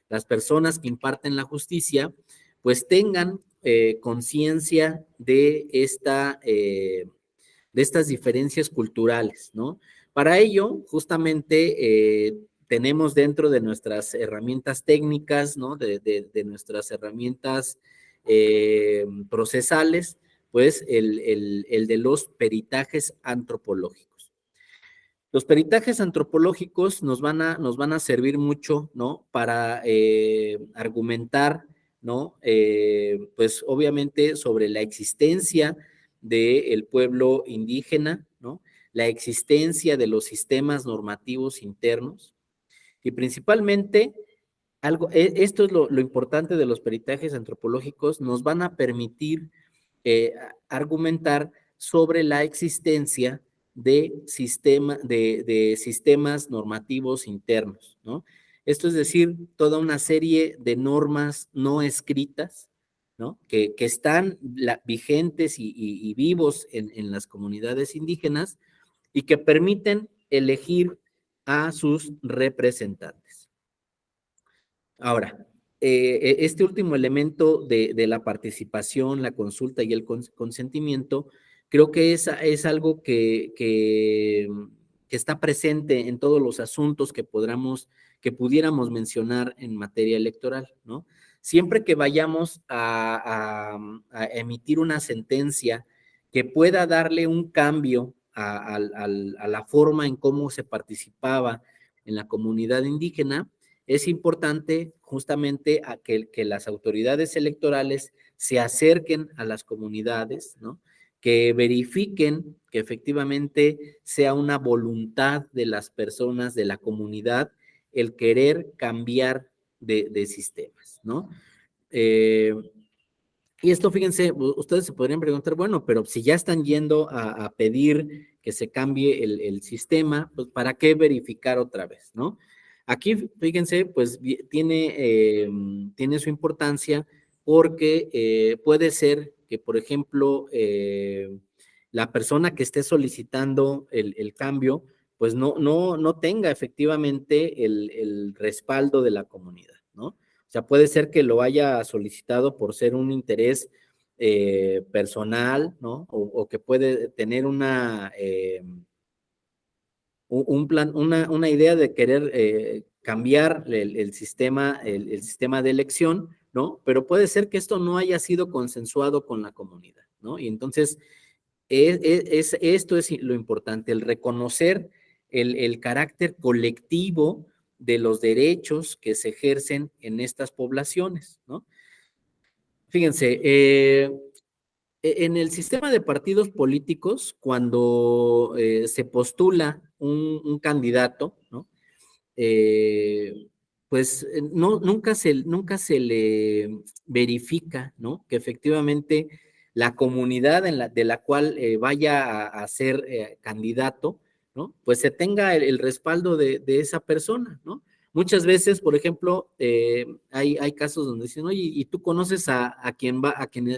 Las personas que imparten la justicia, pues tengan conciencia de estas diferencias culturales, ¿no? Para ello, justamente, tenemos dentro de nuestras herramientas técnicas, ¿no? De nuestras herramientas procesales, pues el de los peritajes antropológicos. Los peritajes antropológicos nos van a servir mucho, ¿no? Para argumentar, ¿no? Pues obviamente sobre la existencia del pueblo indígena, ¿no? La existencia de los sistemas normativos internos y principalmente esto es lo importante de los peritajes antropológicos, nos van a permitir argumentar sobre la existencia de sistemas normativos internos, ¿no? Esto es decir, toda una serie de normas no escritas, ¿no? Que están vigentes y vivos en las comunidades indígenas y que permiten elegir a sus representantes. Ahora, este último elemento de la participación, la consulta y el consentimiento, creo que es algo que está presente en todos los asuntos que pudiéramos mencionar en materia electoral, ¿no? Siempre que vayamos a emitir una sentencia que pueda darle un cambio a la forma en cómo se participaba en la comunidad indígena, es importante justamente a que las autoridades electorales se acerquen a las comunidades, ¿no? Que verifiquen que efectivamente sea una voluntad de las personas de la comunidad el querer cambiar de sistemas, ¿no? Y esto, fíjense, ustedes se podrían preguntar, bueno, pero si ya están yendo a pedir que se cambie el sistema, pues ¿para qué verificar otra vez, no? Aquí, fíjense, pues tiene su importancia porque puede ser que, por ejemplo, la persona que esté solicitando el cambio, pues no tenga efectivamente el respaldo de la comunidad, ¿no? O sea, puede ser que lo haya solicitado por ser un interés personal, ¿no? O que puede tener un plan, una idea de querer cambiar el sistema de elección, ¿no? Pero puede ser que esto no haya sido consensuado con la comunidad, ¿no? Y entonces, esto es lo importante, el reconocer el carácter colectivo de los derechos que se ejercen en estas poblaciones, ¿no? Fíjense, en el sistema de partidos políticos, cuando se postula un candidato, ¿no? Eh, pues nunca se le verifica, ¿no? Que efectivamente la comunidad de la cual vaya a ser candidato, ¿no? Pues se tenga el respaldo de esa persona, ¿no? Muchas veces, por ejemplo, hay casos donde dicen, oye, ¿y tú conoces a quien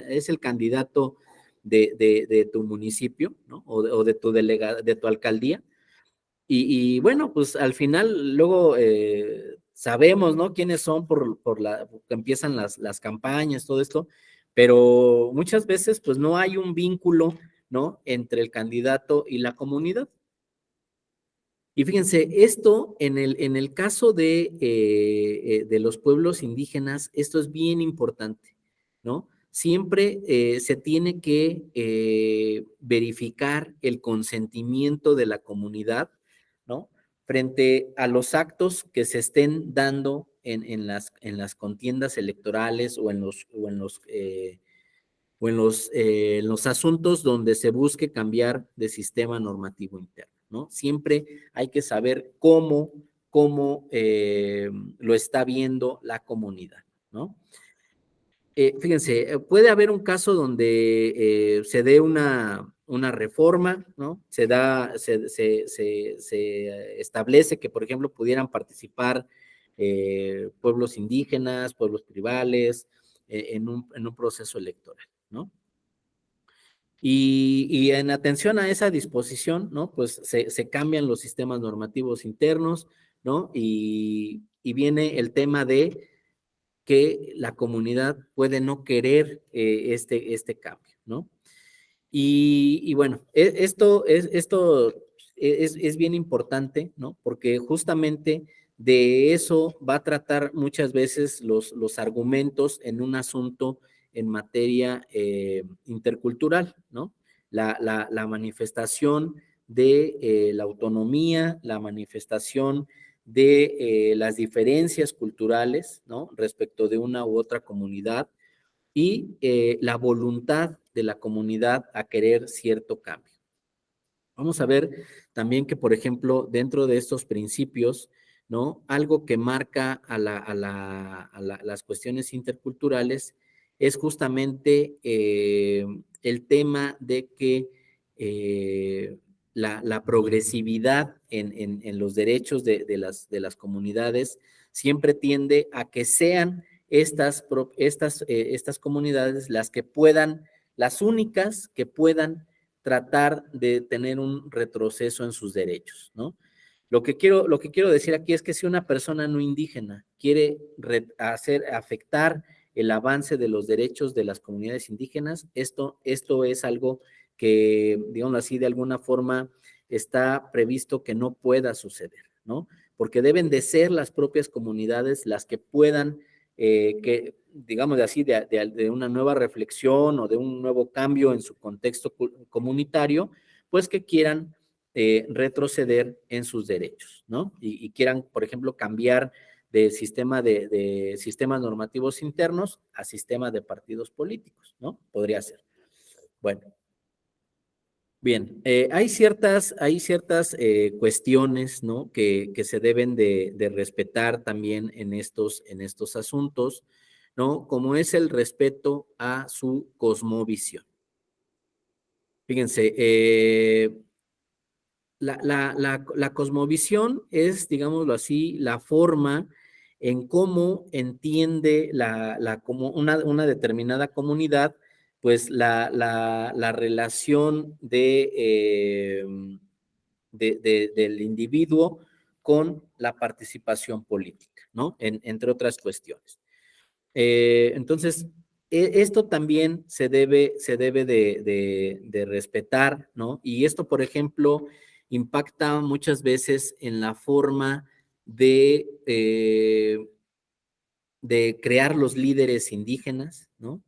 es el candidato de tu municipio, ¿no? O de tu de tu alcaldía? Y bueno, pues al final luego sabemos, ¿no? Quiénes son porque empiezan las campañas, todo esto, pero muchas veces pues no hay un vínculo, ¿no? Entre el candidato y la comunidad. Y fíjense, esto en el caso de los pueblos indígenas, esto es bien importante, ¿no? Siempre se tiene que verificar el consentimiento de la comunidad, ¿no? Frente a los actos que se estén dando en las contiendas electorales en los asuntos donde se busque cambiar de sistema normativo interno, ¿no? Siempre hay que saber cómo lo está viendo la comunidad, ¿no? Fíjense, puede haber un caso donde se dé una reforma, ¿no? Se establece que, por ejemplo, pudieran participar pueblos indígenas, pueblos tribales, en un proceso electoral, ¿no? Y en atención a esa disposición, ¿no? Pues se cambian los sistemas normativos internos, ¿no? Y viene el tema de que la comunidad puede no querer este cambio, ¿no? Y bueno, esto es bien importante, ¿no? Porque justamente de eso va a tratar muchas veces los argumentos en un asunto en materia intercultural, ¿no? La manifestación de la autonomía, la manifestación de las diferencias culturales, ¿no? Respecto de una u otra comunidad y la voluntad de la comunidad a querer cierto cambio. Vamos a ver también que, por ejemplo, dentro de estos principios, ¿no? Algo que marca las cuestiones interculturales es justamente el tema de que la progresividad en los derechos de las comunidades siempre tiende a que sean estas comunidades las únicas que puedan tratar de tener un retroceso en sus derechos, ¿no? Lo que quiero decir aquí es que si una persona no indígena quiere afectar el avance de los derechos de las comunidades indígenas, esto es algo que, digamos así, de alguna forma está previsto que no pueda suceder, ¿no? Porque deben de ser las propias comunidades las que puedan, que digamos así, de una nueva reflexión o de un nuevo cambio en su contexto comunitario, pues que quieran retroceder en sus derechos, ¿no? Y quieran, por ejemplo, cambiar de sistemas normativos internos a sistemas de partidos políticos, ¿no? Podría ser. Bueno, bien, hay ciertas cuestiones, ¿no? Que se deben de respetar también en estos asuntos, ¿no? Como es el respeto a su cosmovisión. Fíjense, la cosmovisión es, digámoslo así, la forma en cómo entiende como una determinada comunidad, pues la relación del individuo con la participación política, ¿no? Entre otras cuestiones. Entonces, esto también se debe de respetar, ¿no? Y esto, por ejemplo, impacta muchas veces en la forma de crear los líderes indígenas, ¿no?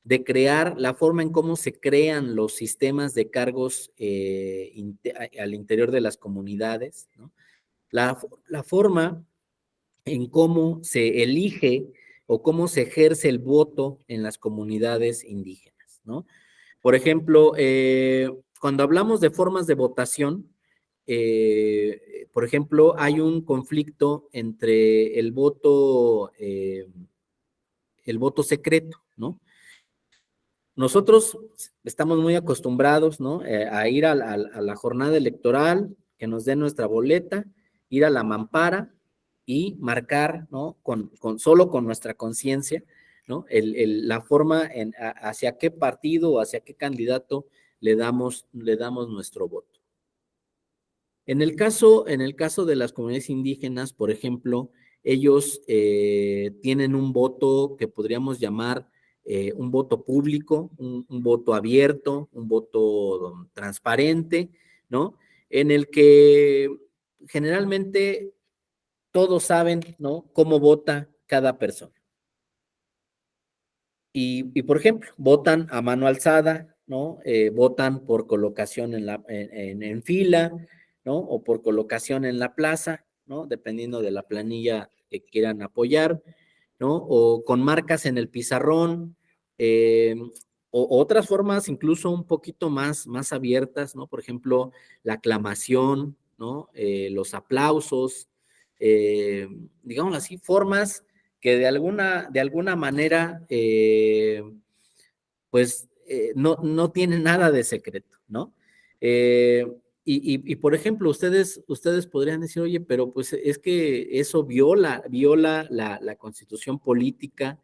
De crear la forma en cómo se crean los sistemas de cargos al interior de las comunidades, ¿no? La forma en cómo se elige o cómo se ejerce el voto en las comunidades indígenas, ¿no? Por ejemplo, cuando hablamos de formas de votación, por ejemplo, hay un conflicto entre el voto secreto, ¿no? Nosotros estamos muy acostumbrados, ¿no? A ir a la jornada electoral, que nos den nuestra boleta, ir a la mampara y marcar, ¿no? Solo con nuestra conciencia, ¿no? La forma hacia qué partido o hacia qué candidato le damos nuestro voto. En el caso de las comunidades indígenas, por ejemplo, ellos tienen un voto que podríamos llamar un voto público, un voto abierto, un voto transparente, ¿no? En el que generalmente todos saben, ¿no? Cómo vota cada persona. Por ejemplo, votan a mano alzada, ¿no? Votan por colocación en fila, ¿no? O por colocación en la plaza, ¿no? Dependiendo de la planilla que quieran apoyar, ¿no? O con marcas en el pizarrón, o otras formas incluso un poquito más abiertas, ¿no? Por ejemplo, la aclamación, ¿no? Los aplausos, digamos así, formas que de alguna manera, pues, no tienen nada de secreto, ¿no? Eh, por ejemplo, ustedes podrían decir, oye, pero pues es que eso viola la constitución política,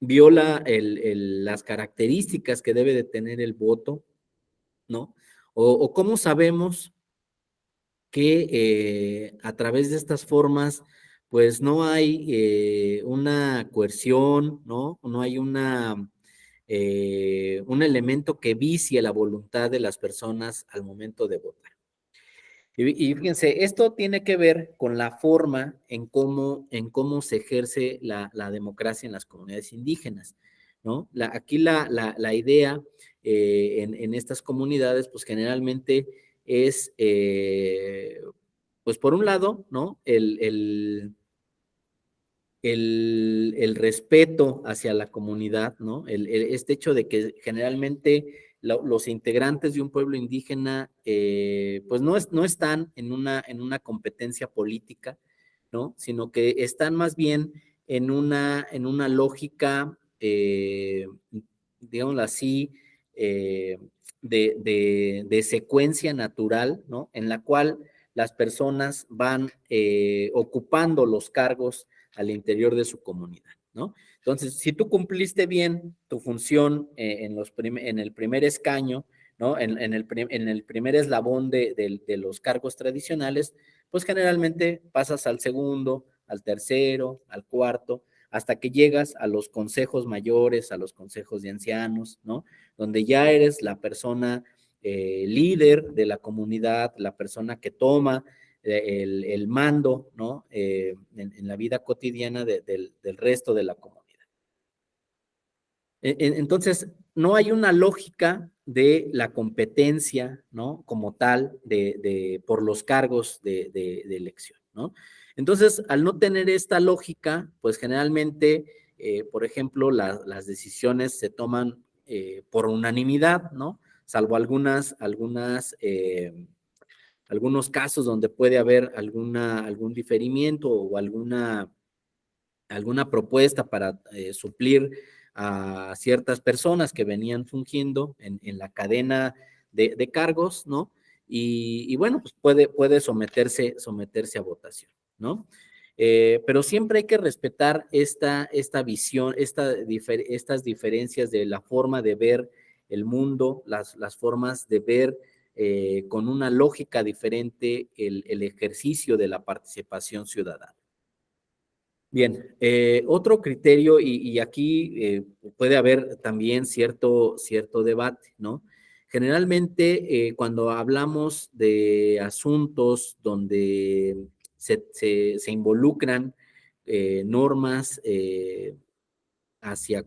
viola las características que debe de tener el voto, ¿no? O cómo sabemos que a través de estas formas, pues no hay una coerción, ¿no? No hay un elemento que vicie la voluntad de las personas al momento de votar. Y fíjense, esto tiene que ver con la forma en cómo se ejerce la democracia en las comunidades indígenas, ¿no? Aquí la idea en estas comunidades, pues generalmente es, pues por un lado, ¿no? El respeto hacia la comunidad, ¿no? Este hecho de que generalmente los integrantes de un pueblo indígena, pues no están en una competencia política, ¿no? Sino que están más bien en una lógica, digámoslo así, eh, de secuencia natural, ¿no? En la cual las personas van ocupando los cargos al interior de su comunidad, ¿no? Entonces, si tú cumpliste bien tu función en el primer escaño, ¿no? En el primer eslabón de los cargos tradicionales, pues generalmente pasas al segundo, al tercero, al cuarto, hasta que llegas a los consejos mayores, a los consejos de ancianos, ¿no? Donde ya eres la persona líder de la comunidad, la persona que toma el mando, ¿no? En la vida cotidiana del resto de la comunidad. Entonces, no hay una lógica de la competencia, ¿no? Como tal, por los cargos de elección, ¿no? Entonces, al no tener esta lógica, pues generalmente, por ejemplo, las decisiones se toman por unanimidad, ¿no? Salvo algunos casos donde puede haber algún diferimiento o alguna propuesta para suplir a ciertas personas que venían fungiendo en la cadena de cargos, ¿no? Bueno, pues puede someterse a votación, ¿no? Pero siempre hay que respetar esta visión, estas diferencias de la forma de ver el mundo, las formas de ver con una lógica diferente el ejercicio de la participación ciudadana. Bien, otro criterio, y aquí puede haber también cierto debate, ¿no? Generalmente, cuando hablamos de asuntos donde se involucran normas hacia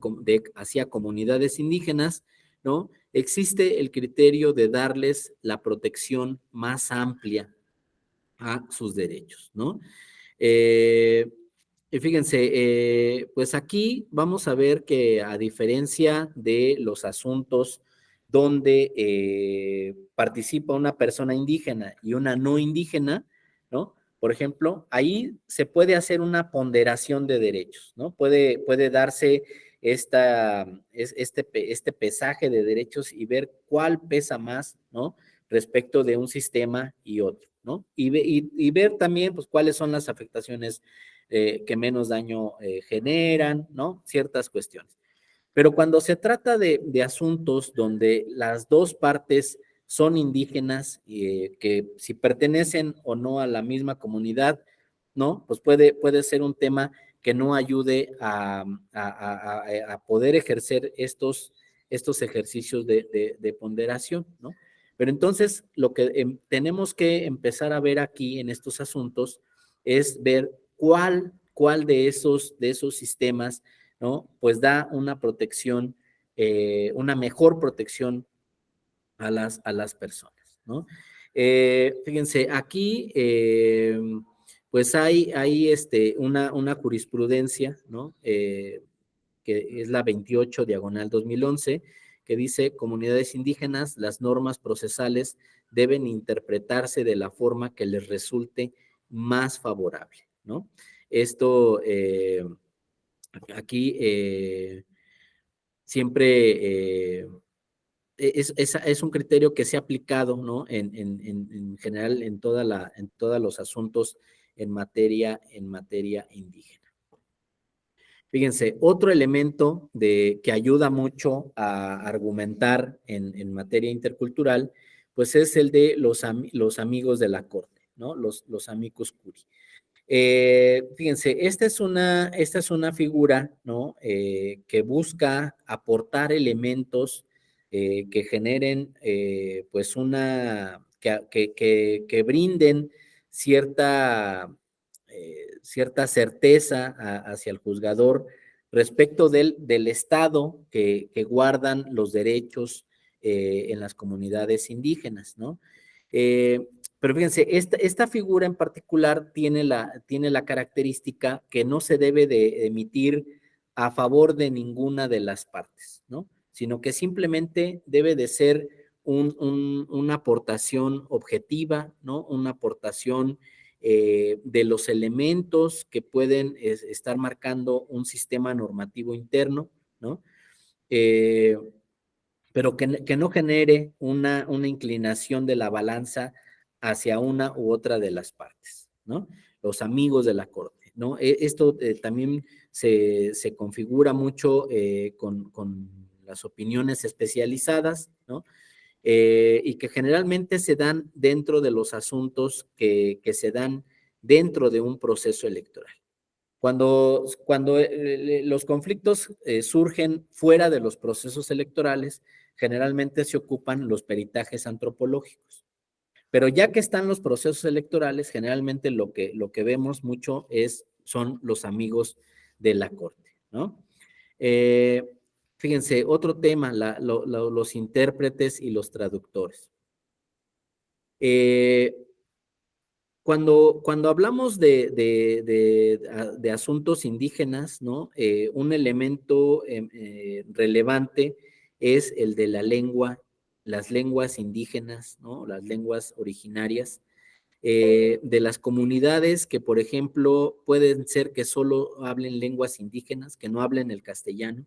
comunidades indígenas, ¿no? Existe el criterio de darles la protección más amplia a sus derechos, ¿no? Y fíjense, pues aquí vamos a ver que a diferencia de los asuntos donde participa una persona indígena y una no indígena, ¿no? Por ejemplo, ahí se puede hacer una ponderación de derechos, ¿no? Puede darse este pesaje de derechos y ver cuál pesa más, ¿no? Respecto de un sistema y otro, ¿no? Y ver también, pues, cuáles son las afectaciones que menos daño generan, ¿no? Ciertas cuestiones. Pero cuando se trata de asuntos donde las dos partes son indígenas, que si pertenecen o no a la misma comunidad, ¿no? Pues puede ser un tema que no ayude a poder ejercer estos ejercicios de ponderación, ¿no? Pero entonces lo que tenemos que empezar a ver aquí en estos asuntos es ver cuál de esos sistemas, ¿no? Pues da una protección, una mejor protección a las personas, ¿no? Fíjense, aquí pues hay una jurisprudencia, ¿no? Que es la 28 diagonal 2011, que dice: comunidades indígenas, las normas procesales deben interpretarse de la forma que les resulte más favorable, ¿no? Esto aquí siempre es un criterio que se ha aplicado, ¿no? En general en todos los asuntos en materia indígena. Fíjense, otro elemento que ayuda mucho a argumentar en materia intercultural, pues es el de los amigos de la corte, ¿no? Los amicus curiae. Fíjense, esta es una figura, ¿no? Que busca aportar elementos que generen, pues que brinden cierta certeza hacia el juzgador respecto del estado que guardan los derechos en las comunidades indígenas, ¿no? Pero fíjense, esta figura en particular tiene la característica que no se debe de emitir a favor de ninguna de las partes, ¿no? Sino que simplemente debe de ser una aportación objetiva, ¿no? Una aportación de los elementos que pueden estar marcando un sistema normativo interno, ¿no? Pero que no genere una inclinación de la balanza hacia una u otra de las partes, ¿no? Los amigos de la corte, ¿no? Esto también se configura mucho con las opiniones especializadas, ¿no? Y que generalmente se dan dentro de los asuntos que se dan dentro de un proceso electoral. Cuando los conflictos surgen fuera de los procesos electorales, generalmente se ocupan los peritajes antropológicos. Pero ya que están los procesos electorales, generalmente lo que vemos mucho son los amigos de la corte, ¿no? Fíjense, otro tema, los intérpretes y los traductores. Cuando hablamos de asuntos indígenas, ¿no? Un elemento relevante es el de las lenguas indígenas, ¿no? Las lenguas originarias de las comunidades que, por ejemplo, pueden ser que solo hablen lenguas indígenas, que no hablen el castellano,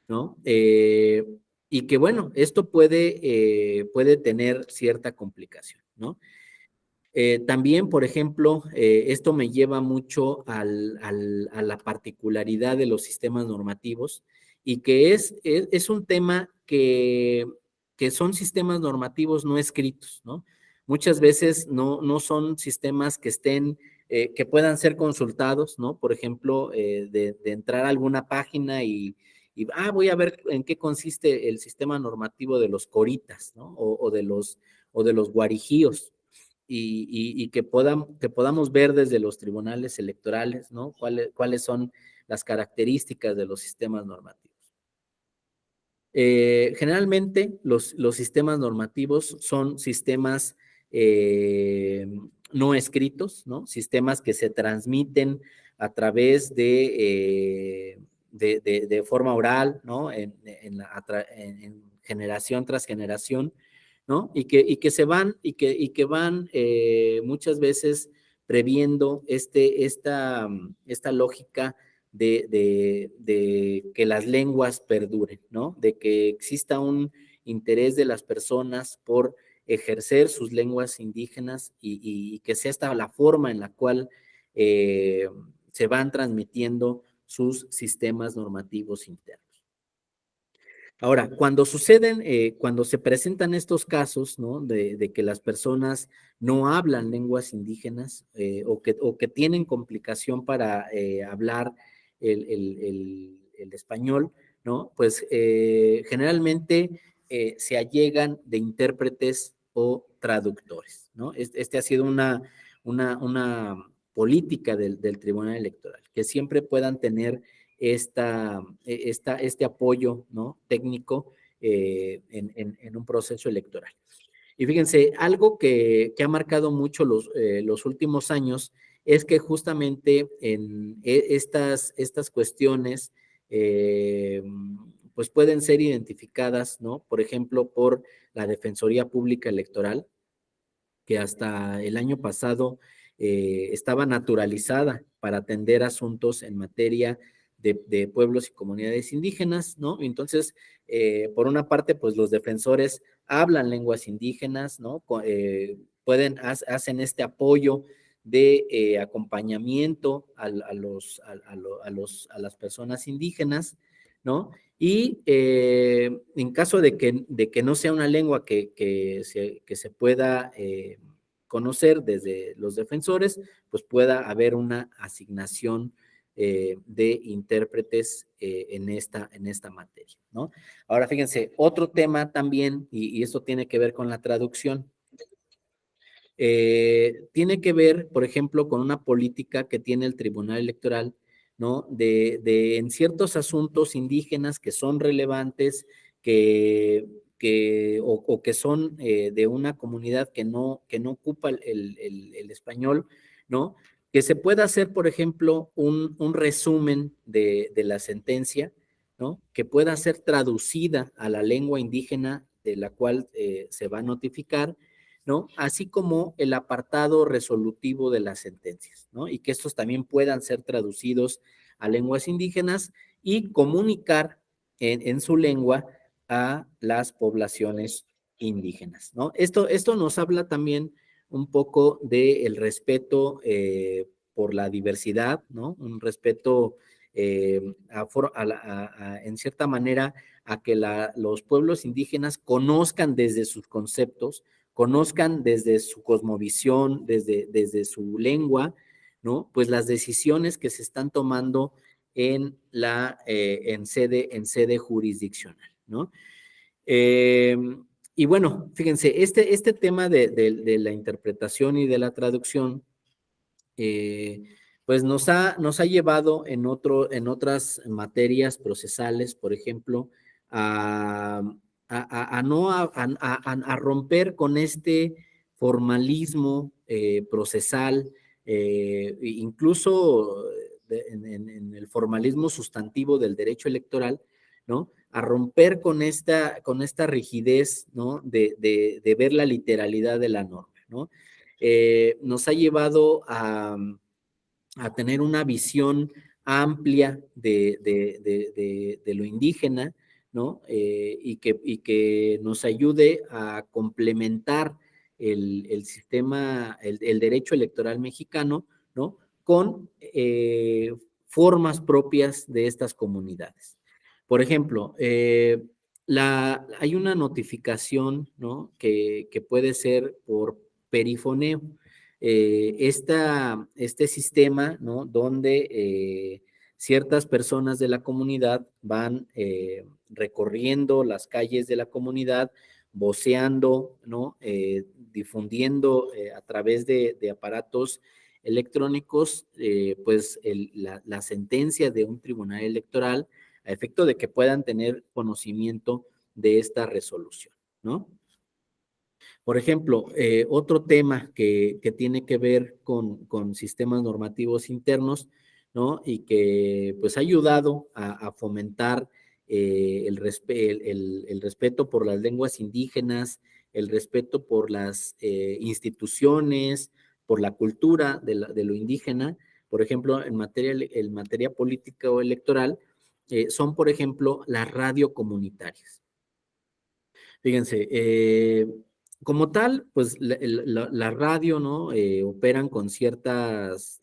¿no? Y que, bueno, esto puede tener cierta complicación, ¿no? También, por ejemplo, esto me lleva mucho a la particularidad de los sistemas normativos y que es un tema que son sistemas normativos no escritos, ¿no? Muchas veces no son sistemas que puedan ser consultados, ¿no? Por ejemplo, de entrar a alguna página y voy a ver en qué consiste el sistema normativo de los coritas, ¿no? O de los guarijíos. y que podamos ver desde los tribunales electorales, ¿no? ¿Cuáles son las características de los sistemas normativos? Generalmente los sistemas normativos son sistemas no escritos, ¿no? Sistemas que se transmiten a través de forma oral, ¿no? En generación tras generación, ¿no? Y que se van, y que van muchas veces previendo esta lógica de que las lenguas perduren, ¿no? De que exista un interés de las personas por ejercer sus lenguas indígenas y que sea esta la forma en la cual se van transmitiendo sus sistemas normativos internos. Ahora, cuando se presentan estos casos, ¿no? De que las personas no hablan lenguas indígenas o que tienen complicación para hablar el español, ¿no? Pues generalmente se allegan de intérpretes o traductores, ¿no? Este ha sido una política del Tribunal Electoral, que siempre puedan tener este apoyo, ¿no? Técnico en un proceso electoral. Y fíjense, algo que ha marcado mucho los últimos años es que justamente en estas cuestiones pues pueden ser identificadas, ¿no? Por ejemplo, por la Defensoría Pública Electoral, que hasta el año pasado estaba naturalizada para atender asuntos en materia de pueblos y comunidades indígenas, ¿no? Entonces, por una parte, pues los defensores hablan lenguas indígenas, ¿no? Hacen este apoyo de acompañamiento a las personas indígenas, ¿no? Y en caso de que no sea una lengua que se pueda conocer desde los defensores, pues pueda haber una asignación de intérpretes en esta materia, ¿no? Ahora, fíjense, otro tema también, y esto tiene que ver con la traducción, tiene que ver, por ejemplo, con una política que tiene el Tribunal Electoral, ¿no? En ciertos asuntos indígenas que son relevantes, o que son de una comunidad que no ocupa el español, ¿no? Que se pueda hacer, por ejemplo, un resumen de la sentencia, ¿no? Que pueda ser traducida a la lengua indígena de la cual se va a notificar, ¿no? Así como el apartado resolutivo de las sentencias, ¿no? Y que estos también puedan ser traducidos a lenguas indígenas y comunicar en su lengua a las poblaciones indígenas, ¿no? Esto nos habla también un poco del respeto por la diversidad, ¿no? Un respeto en cierta manera a que los pueblos indígenas conozcan desde sus conceptos, conozcan desde su cosmovisión, desde su lengua, ¿no? Pues las decisiones que se están tomando en sede jurisdiccional, ¿no? Eh, y bueno, fíjense, este tema de la interpretación y de la traducción, pues nos ha llevado en otras materias procesales, por ejemplo, a, a romper con este formalismo procesal, incluso en el formalismo sustantivo del derecho electoral, ¿no? A romper con esta rigidez, ¿no? De ver la literalidad de la norma, ¿no? Nos ha llevado a tener una visión amplia de lo indígena, ¿no? Y que nos ayude a complementar el sistema, el derecho electoral mexicano, ¿no? Con formas propias de estas comunidades. Por ejemplo, hay una notificación, ¿no? Que puede ser por perifoneo. Este sistema, ¿no? Donde ciertas personas de la comunidad van recorriendo las calles de la comunidad voceando, ¿no? Difundiendo a través de aparatos electrónicos, pues la sentencia de un tribunal electoral a efecto de que puedan tener conocimiento de esta resolución, ¿no? Por ejemplo, otro tema que tiene que ver con sistemas normativos internos, ¿no? Y que pues ha ayudado a fomentar el respeto por las lenguas indígenas, el respeto por las instituciones, por la cultura de lo indígena. Por ejemplo, en materia política o electoral, son, por ejemplo, las radiocomunitarias. Fíjense, como tal, pues la radio, ¿no? Operan con ciertas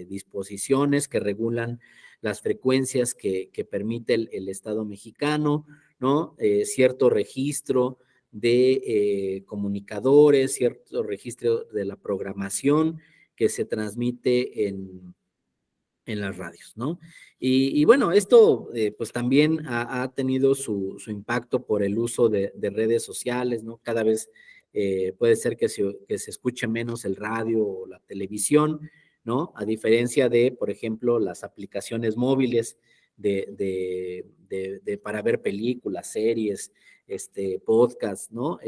disposiciones que regulan las frecuencias que permite el Estado mexicano, ¿no? Cierto registro de comunicadores, cierto registro de la programación que se transmite en las radios, ¿no? Y bueno, esto pues también ha tenido su impacto por el uso de redes sociales, ¿no? Cada vez puede ser que se escuche menos el radio o la televisión, ¿no? A diferencia de, por ejemplo, las aplicaciones móviles para ver películas, series, podcasts, ¿no?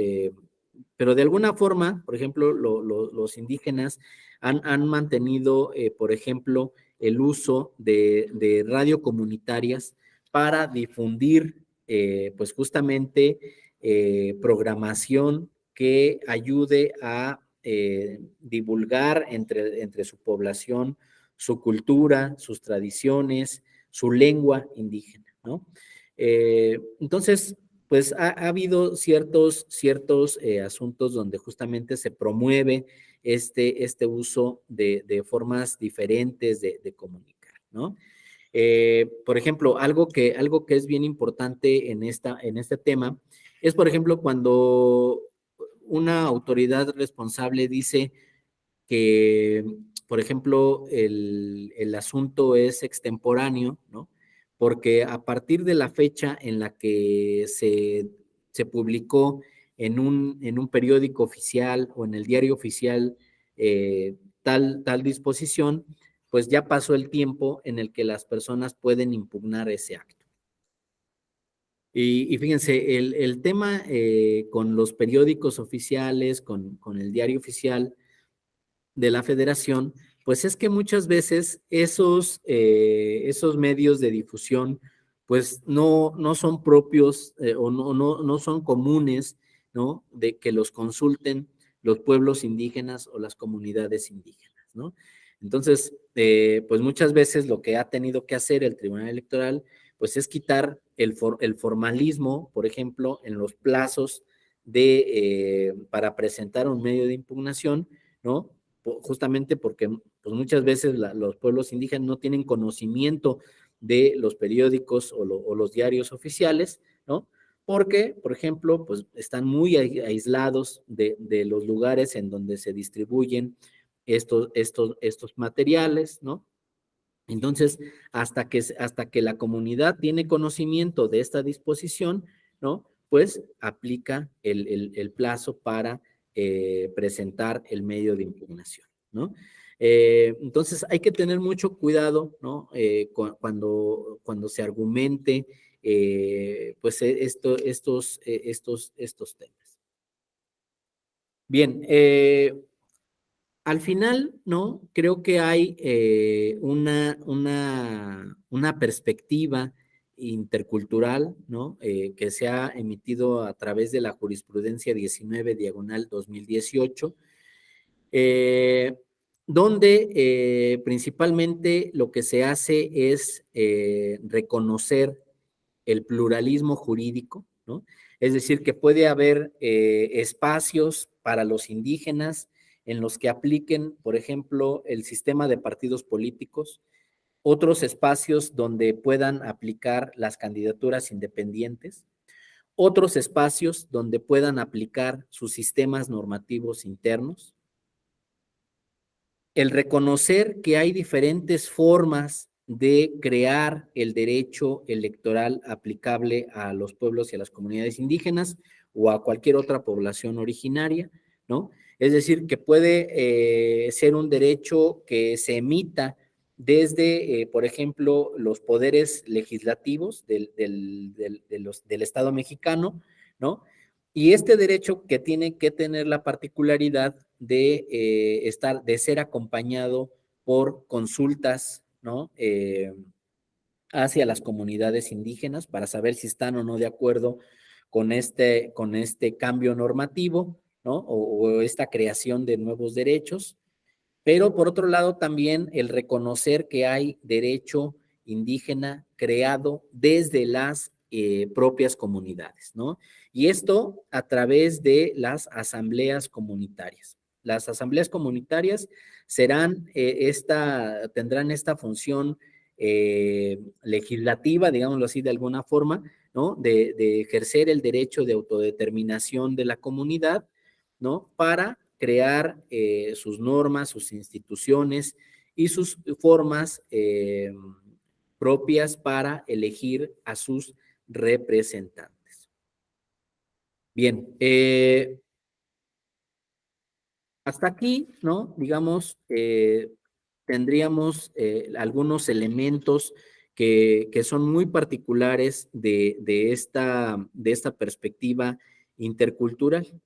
Pero de alguna forma, por ejemplo, los indígenas han mantenido, por ejemplo, el uso de radio comunitarias para difundir, pues justamente, programación que ayude a divulgar entre su población su cultura, sus tradiciones, su lengua indígena, ¿no? Entonces, pues ha habido ciertos asuntos donde justamente se promueve este uso de formas diferentes de comunicar, ¿no? Por ejemplo, algo que es bien importante en este tema es, por ejemplo, cuando una autoridad responsable dice que, por ejemplo, el asunto es extemporáneo, ¿no? Porque a partir de la fecha en la que se publicó en un periódico oficial o en el diario oficial tal disposición, pues ya pasó el tiempo en el que las personas pueden impugnar ese acto. Y fíjense, el tema con los periódicos oficiales, con el diario oficial de la federación, pues es que muchas veces esos medios de difusión, pues no son propios o no son comunes, ¿no? De que los consulten los pueblos indígenas o las comunidades indígenas, ¿no? Entonces, pues muchas veces lo que ha tenido que hacer el Tribunal Electoral, pues es quitar el formalismo, por ejemplo, en los plazos para presentar un medio de impugnación, ¿no? Justamente porque pues muchas veces los pueblos indígenas no tienen conocimiento de los periódicos o los diarios oficiales, ¿no? Porque, por ejemplo, pues están muy aislados de los lugares en donde se distribuyen estos materiales, ¿no? Entonces, hasta que la comunidad tiene conocimiento de esta disposición, ¿no? Pues aplica el plazo para presentar el medio de impugnación, ¿no? Entonces, hay que tener mucho cuidado, ¿no? Cuando se argumente, pues, estos temas. Bien, al final, ¿no? Creo que hay una perspectiva intercultural, ¿no? Que se ha emitido a través de la jurisprudencia 19/2018, eh, donde principalmente lo que se hace es reconocer el pluralismo jurídico, ¿no? Es decir, que puede haber espacios para los indígenas en los que apliquen, por ejemplo, el sistema de partidos políticos, otros espacios donde puedan aplicar las candidaturas independientes, otros espacios donde puedan aplicar sus sistemas normativos internos, el reconocer que hay diferentes formas de crear el derecho electoral aplicable a los pueblos y a las comunidades indígenas. o a cualquier otra población originaria, ¿no? Es decir, que puede ser un derecho que se emita desde, por ejemplo, los poderes legislativos del Estado mexicano, ¿no? Y este derecho que tiene que tener la particularidad de de ser acompañado por consultas, ¿no? Hacia las comunidades indígenas para saber si están o no de acuerdo con este cambio normativo, ¿no? O esta creación de nuevos derechos. Pero por otro lado también el reconocer que hay derecho indígena creado desde las propias comunidades, ¿no? Y esto a través de las asambleas comunitarias. Las asambleas comunitarias tendrán esta función legislativa, digámoslo así de alguna forma, ¿no? De ejercer el derecho de autodeterminación de la comunidad, ¿no? Para crear sus normas, sus instituciones y sus formas propias para elegir a sus representantes. Bien, hasta aquí, ¿no? Digamos, tendríamos algunos elementos que son muy particulares de esta perspectiva intercultural.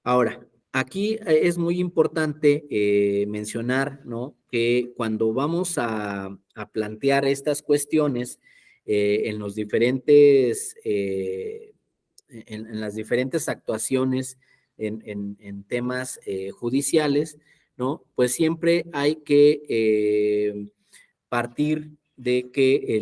Ahora, aquí es muy importante mencionar, ¿no? Que cuando vamos a plantear estas cuestiones en los diferentes, en las diferentes actuaciones en temas judiciales, ¿no? Pues siempre hay que partir de que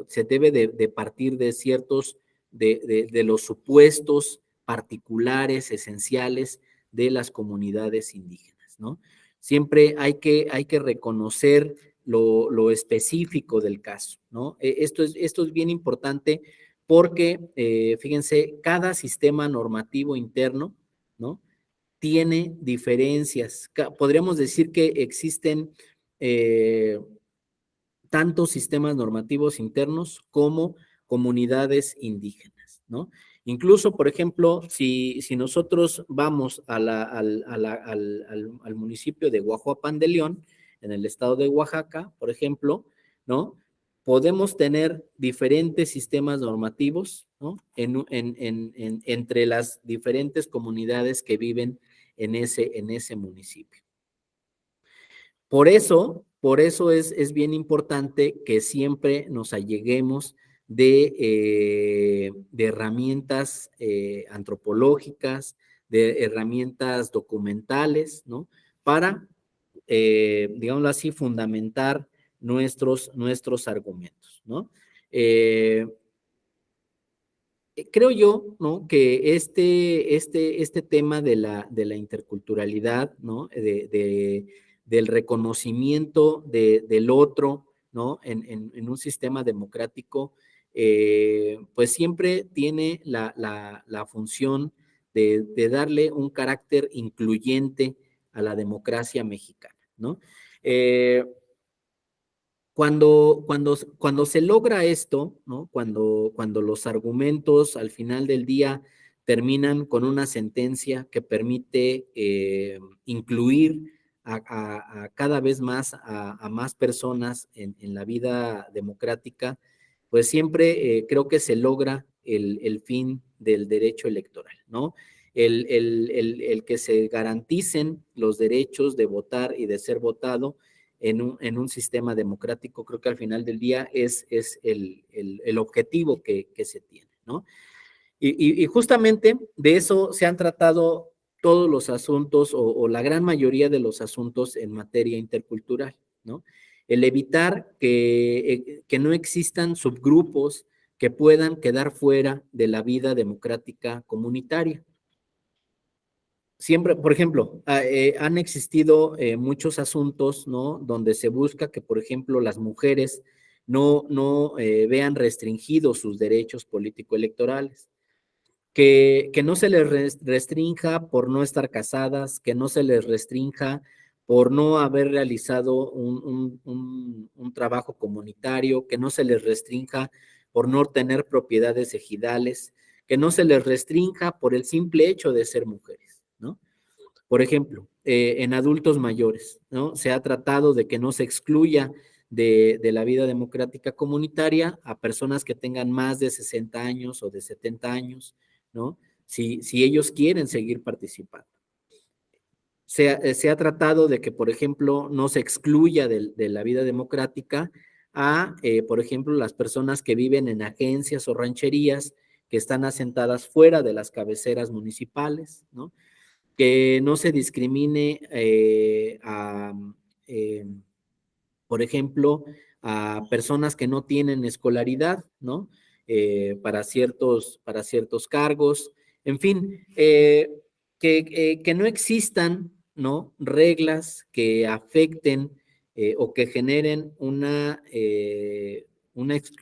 se debe de partir de ciertos, de los supuestos particulares, esenciales de las comunidades indígenas, ¿no? Siempre hay que reconocer lo específico del caso, ¿no? Esto es bien importante porque, fíjense, cada sistema normativo interno, ¿no? Tiene diferencias. Podríamos decir que existen tanto sistemas normativos internos como comunidades indígenas, ¿no? Incluso, por ejemplo, si nosotros vamos al municipio de Guajuapan de León, en el estado de Oaxaca, por ejemplo, ¿no? Podemos tener diferentes sistemas normativos, ¿no? Entre las diferentes comunidades que viven en ese municipio. Por eso es bien importante que siempre nos alleguemos de herramientas antropológicas, de herramientas documentales, ¿no? Para, digámoslo así, fundamentar nuestros argumentos, ¿no? Creo yo, ¿no? Que este tema de la interculturalidad, ¿no? Del reconocimiento del otro, ¿no? En un sistema democrático, pues siempre tiene la función de darle un carácter incluyente a la democracia mexicana, ¿no? Cuando se logra esto, ¿no? Cuando los argumentos al final del día terminan con una sentencia que permite incluir a cada vez más a más personas en la vida democrática, pues siempre creo que se logra el fin del derecho electoral, ¿no? El que se garanticen los derechos de votar y de ser votado en un sistema democrático, creo que al final del día es el objetivo que se tiene, ¿no? Y justamente de eso se han tratado todos los asuntos o la gran mayoría de los asuntos en materia intercultural, ¿no? El evitar que no existan subgrupos que puedan quedar fuera de la vida democrática comunitaria. Siempre, por ejemplo, han existido muchos asuntos, ¿no? Donde se busca que, por ejemplo, las mujeres no vean restringidos sus derechos político-electorales, que no se les restrinja por no estar casadas, que no se les restrinja por no haber realizado un trabajo comunitario, que no se les restrinja por no tener propiedades ejidales, que no se les restrinja por el simple hecho de ser mujeres, ¿no? Por ejemplo, en adultos mayores, ¿no? Se ha tratado de que no se excluya de la vida democrática comunitaria a personas que tengan más de 60 años o de 70 años, ¿no? Si ellos quieren seguir participando. Se ha tratado de que, por ejemplo, no se excluya de la vida democrática a, por ejemplo, las personas que viven en agencias o rancherías que están asentadas fuera de las cabeceras municipales, ¿no? Que no se discrimine eh, por ejemplo, a personas que no tienen escolaridad, ¿no? Para ciertos cargos, en fin, que no existan, ¿no? Reglas que afecten o que generen una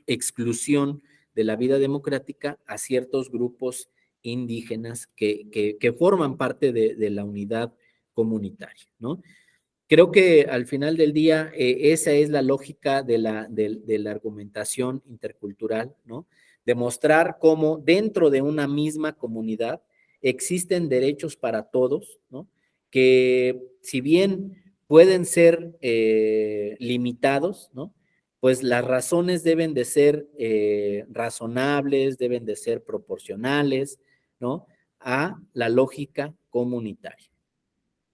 exclusión de la vida democrática a ciertos grupos indígenas que forman parte de la unidad comunitaria, ¿no? Creo que al final del día esa es la lógica de la argumentación intercultural, ¿no? Demostrar cómo dentro de una misma comunidad existen derechos para todos, ¿no? Que si bien pueden ser limitados, ¿no? Pues las razones deben de ser razonables, deben de ser proporcionales, ¿no? A la lógica comunitaria.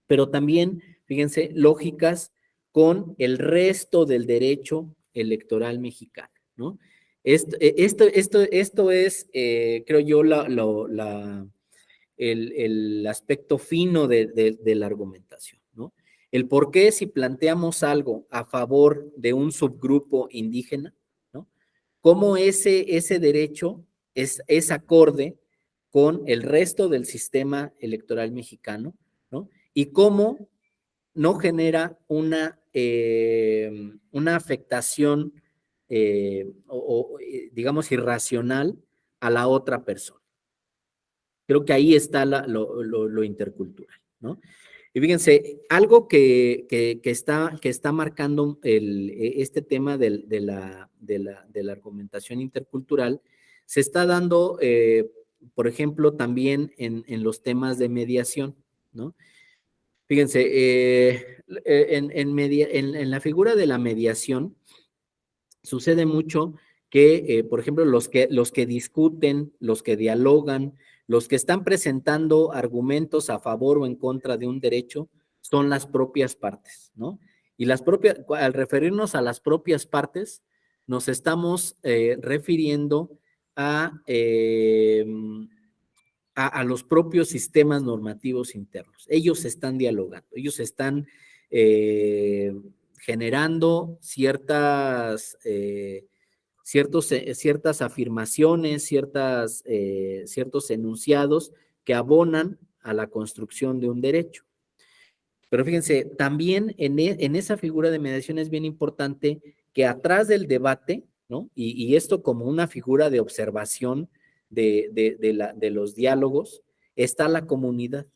Pero también, fíjense, lógicas con el resto del derecho electoral mexicano, ¿no? Esto es, creo yo, el aspecto fino de la argumentación, ¿no? El por qué si planteamos algo a favor de un subgrupo indígena, ¿no? Cómo ese derecho es acorde con el resto del sistema electoral mexicano, ¿no? Y cómo no genera una afectación, digamos, irracional a la otra persona. Creo que ahí está lo intercultural, ¿no? Y fíjense, algo que está marcando este tema de la argumentación intercultural, se está dando, por ejemplo, también en los temas de mediación, ¿no? Fíjense, en la figura de la mediación sucede mucho que, por ejemplo, los que discuten, los que dialogan, los que están presentando argumentos a favor o en contra de un derecho son las propias partes, ¿no? Y al referirnos a las propias partes, nos estamos refiriendo a, a los propios sistemas normativos internos. Ellos están dialogando, ellos están generando ciertas afirmaciones, ciertos enunciados que abonan a la construcción de un derecho. Pero fíjense, también en esa figura de mediación es bien importante que atrás del debate, ¿no? Y esto como una figura de observación de los diálogos, está la comunidad,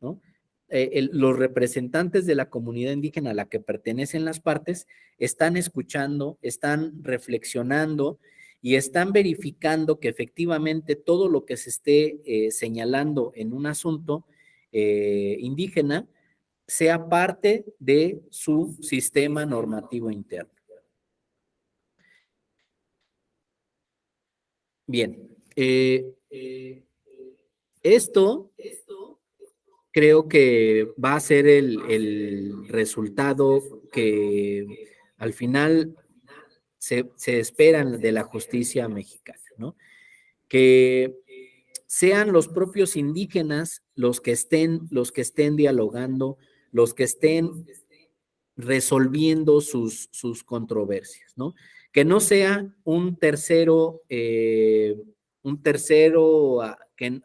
¿no? Los representantes de la comunidad indígena a la que pertenecen las partes están escuchando, están reflexionando y están verificando que efectivamente todo lo que se esté señalando en un asunto indígena sea parte de su sistema normativo interno. Bien, esto creo que va a ser el resultado que al final se espera de la justicia mexicana, ¿no? Que sean los propios indígenas los que estén dialogando, los que estén resolviendo sus controversias, ¿no? Que no sea un tercero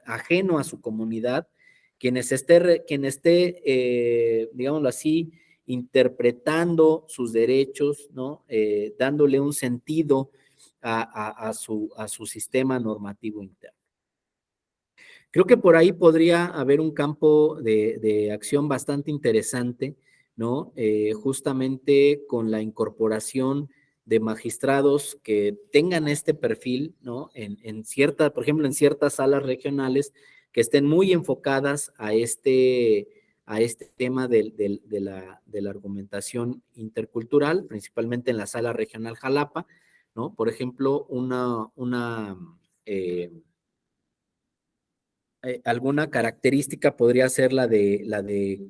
ajeno a su comunidad, quien esté digámoslo así, interpretando sus derechos, ¿no? Dándole un sentido a su sistema normativo interno. Creo que por ahí podría haber un campo de acción bastante interesante, ¿no? Justamente con la incorporación de magistrados que tengan este perfil, ¿no? Por ejemplo, en ciertas salas regionales que estén muy enfocadas a este tema de la argumentación intercultural, principalmente en la sala regional Jalapa, ¿no? Por ejemplo, alguna característica podría ser la de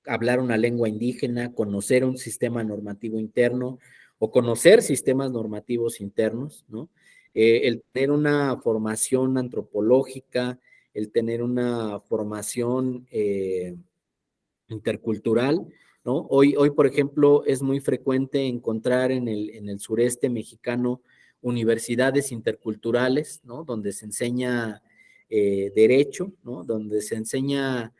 hablar una lengua indígena, conocer un sistema normativo interno o conocer sistemas normativos internos, ¿no? El tener una formación antropológica, el tener una formación intercultural, ¿no? Hoy, por ejemplo, es muy frecuente encontrar en el sureste mexicano universidades interculturales, ¿no? Donde se enseña derecho, ¿no? Donde se enseña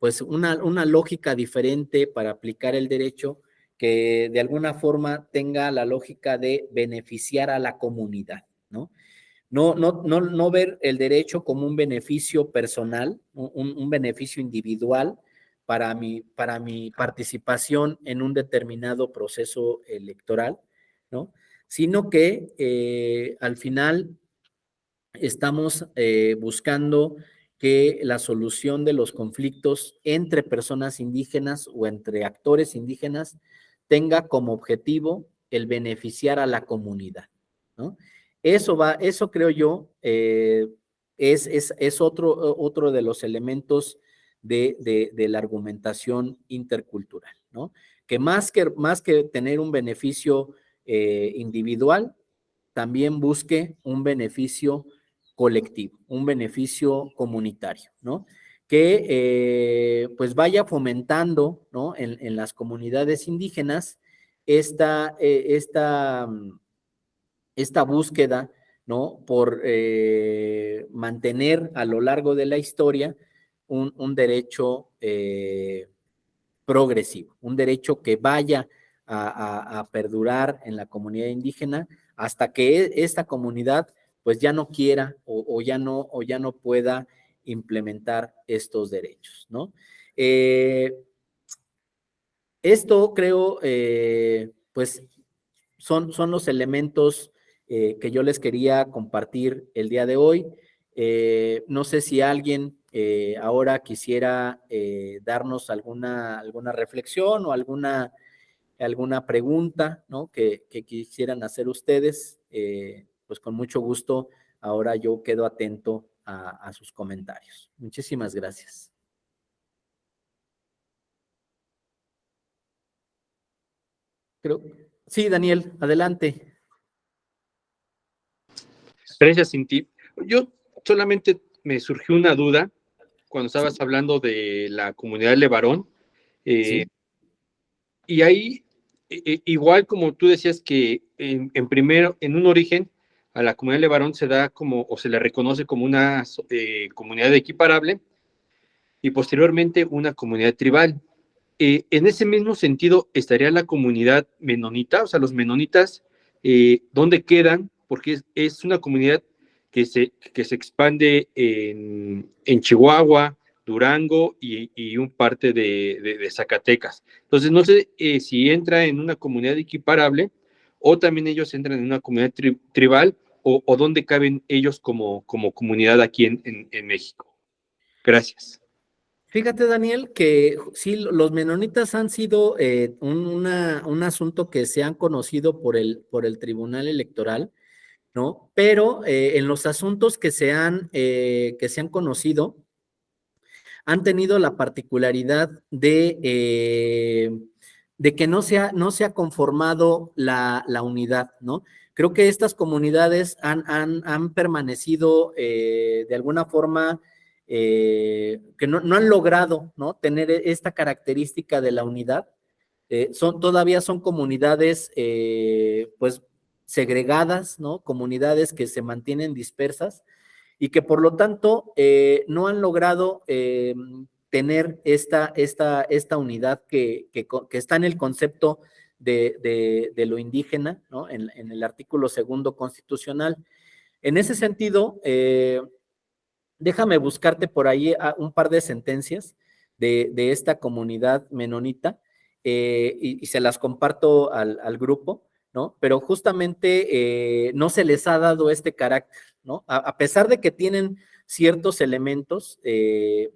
pues una lógica diferente para aplicar el derecho que de alguna forma tenga la lógica de beneficiar a la comunidad, ¿no? No ver el derecho como un beneficio personal, un beneficio individual para mi participación en un determinado proceso electoral, ¿no? Sino que al final estamos buscando que la solución de los conflictos entre personas indígenas o entre actores indígenas tenga como objetivo el beneficiar a la comunidad, ¿no? Eso creo yo, es otro de los elementos de la argumentación intercultural, ¿no? Que más que tener un beneficio individual, también busque un beneficio colectivo, un beneficio comunitario, ¿no? Que pues vaya fomentando, ¿no? En las comunidades indígenas esta, esta búsqueda, ¿no? Por mantener a lo largo de la historia un derecho progresivo, un derecho que vaya a perdurar en la comunidad indígena hasta que esta comunidad pues ya no quiera o ya no pueda implementar estos derechos, ¿no? Esto creo, pues son los elementos que yo les quería compartir el día de hoy. No sé si alguien ahora quisiera darnos alguna reflexión o alguna pregunta, ¿no? Que quisieran hacer ustedes. Pues con mucho gusto, ahora yo quedo atento a sus comentarios. Muchísimas gracias. Creo, sí, Daniel, adelante. Gracias, Cinti. Yo solamente me surgió una duda cuando estabas hablando de la comunidad de Levarón. Sí. Y ahí, igual como tú decías que en un origen, a la comunidad de Levarón se da como, o se le reconoce como una comunidad equiparable y posteriormente una comunidad tribal. En ese mismo sentido, estaría la comunidad menonita, o sea, los menonitas, ¿dónde quedan? Porque es una comunidad que se expande en Chihuahua, Durango y un parte de Zacatecas. Entonces, no sé si entra en una comunidad equiparable o también ellos entran en una comunidad tribal o dónde caben ellos como comunidad aquí en México. Gracias. Fíjate, Daniel, que sí, los menonitas han sido un asunto que se han conocido por el Tribunal Electoral, ¿no? Pero en los asuntos que se han conocido, han tenido la particularidad de que no se ha conformado la unidad, ¿no? Creo que estas comunidades han permanecido de alguna forma que no han logrado, ¿no? Tener esta característica de la unidad. Todavía son comunidades, pues, segregadas, ¿no? Comunidades que se mantienen dispersas y que por lo tanto no han logrado tener esta unidad que está en el concepto de lo indígena, ¿no? En el artículo 2 constitucional. En ese sentido, déjame buscarte por ahí un par de sentencias de esta comunidad menonita y se las comparto al grupo, ¿no? Pero justamente no se les ha dado este carácter, ¿no? A pesar de que tienen ciertos elementos de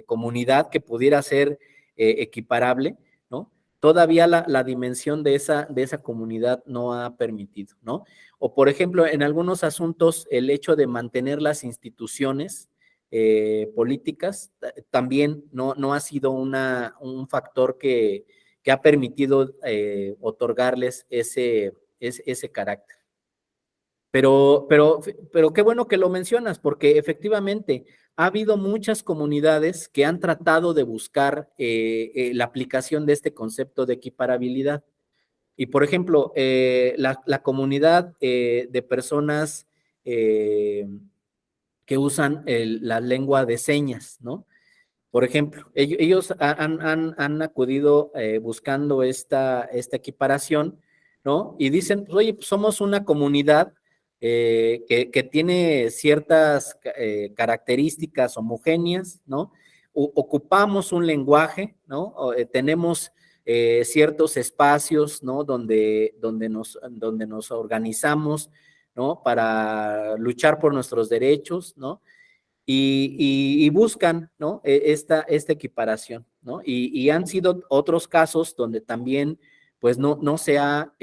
comunidad que pudiera ser equiparable, ¿no? Todavía la dimensión de esa comunidad no ha permitido, ¿no? O, por ejemplo, en algunos asuntos, el hecho de mantener las instituciones políticas también no ha sido un factor que ha permitido otorgarles ese carácter. Pero qué bueno que lo mencionas, porque efectivamente ha habido muchas comunidades que han tratado de buscar la aplicación de este concepto de equiparabilidad. Y, por ejemplo, la comunidad de personas que usan la lengua de señas, ¿no? Por ejemplo, ellos han acudido buscando esta equiparación, ¿no? Y dicen, pues, oye, pues somos una comunidad que tiene ciertas características homogéneas, ¿no? Ocupamos un lenguaje, ¿no? Tenemos ciertos espacios, ¿no? Donde nos organizamos, ¿no? Para luchar por nuestros derechos, ¿no? Y buscan, ¿no? Esta equiparación, ¿no? Y han sido otros casos donde también, pues, no se ha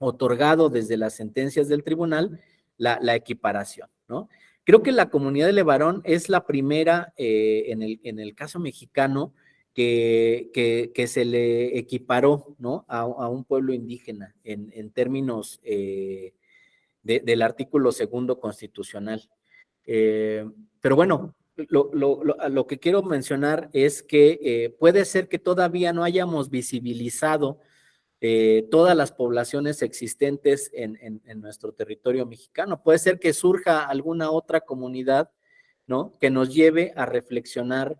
otorgado desde las sentencias del tribunal la equiparación, ¿no? Creo que la comunidad de Levarón es la primera en el caso mexicano que se le equiparó, ¿no? A un pueblo indígena en términos del artículo 2º constitucional. Pero bueno, lo que quiero mencionar es que puede ser que todavía no hayamos visibilizado todas las poblaciones existentes en nuestro territorio mexicano. Puede ser que surja alguna otra comunidad, ¿no? Que nos lleve a reflexionar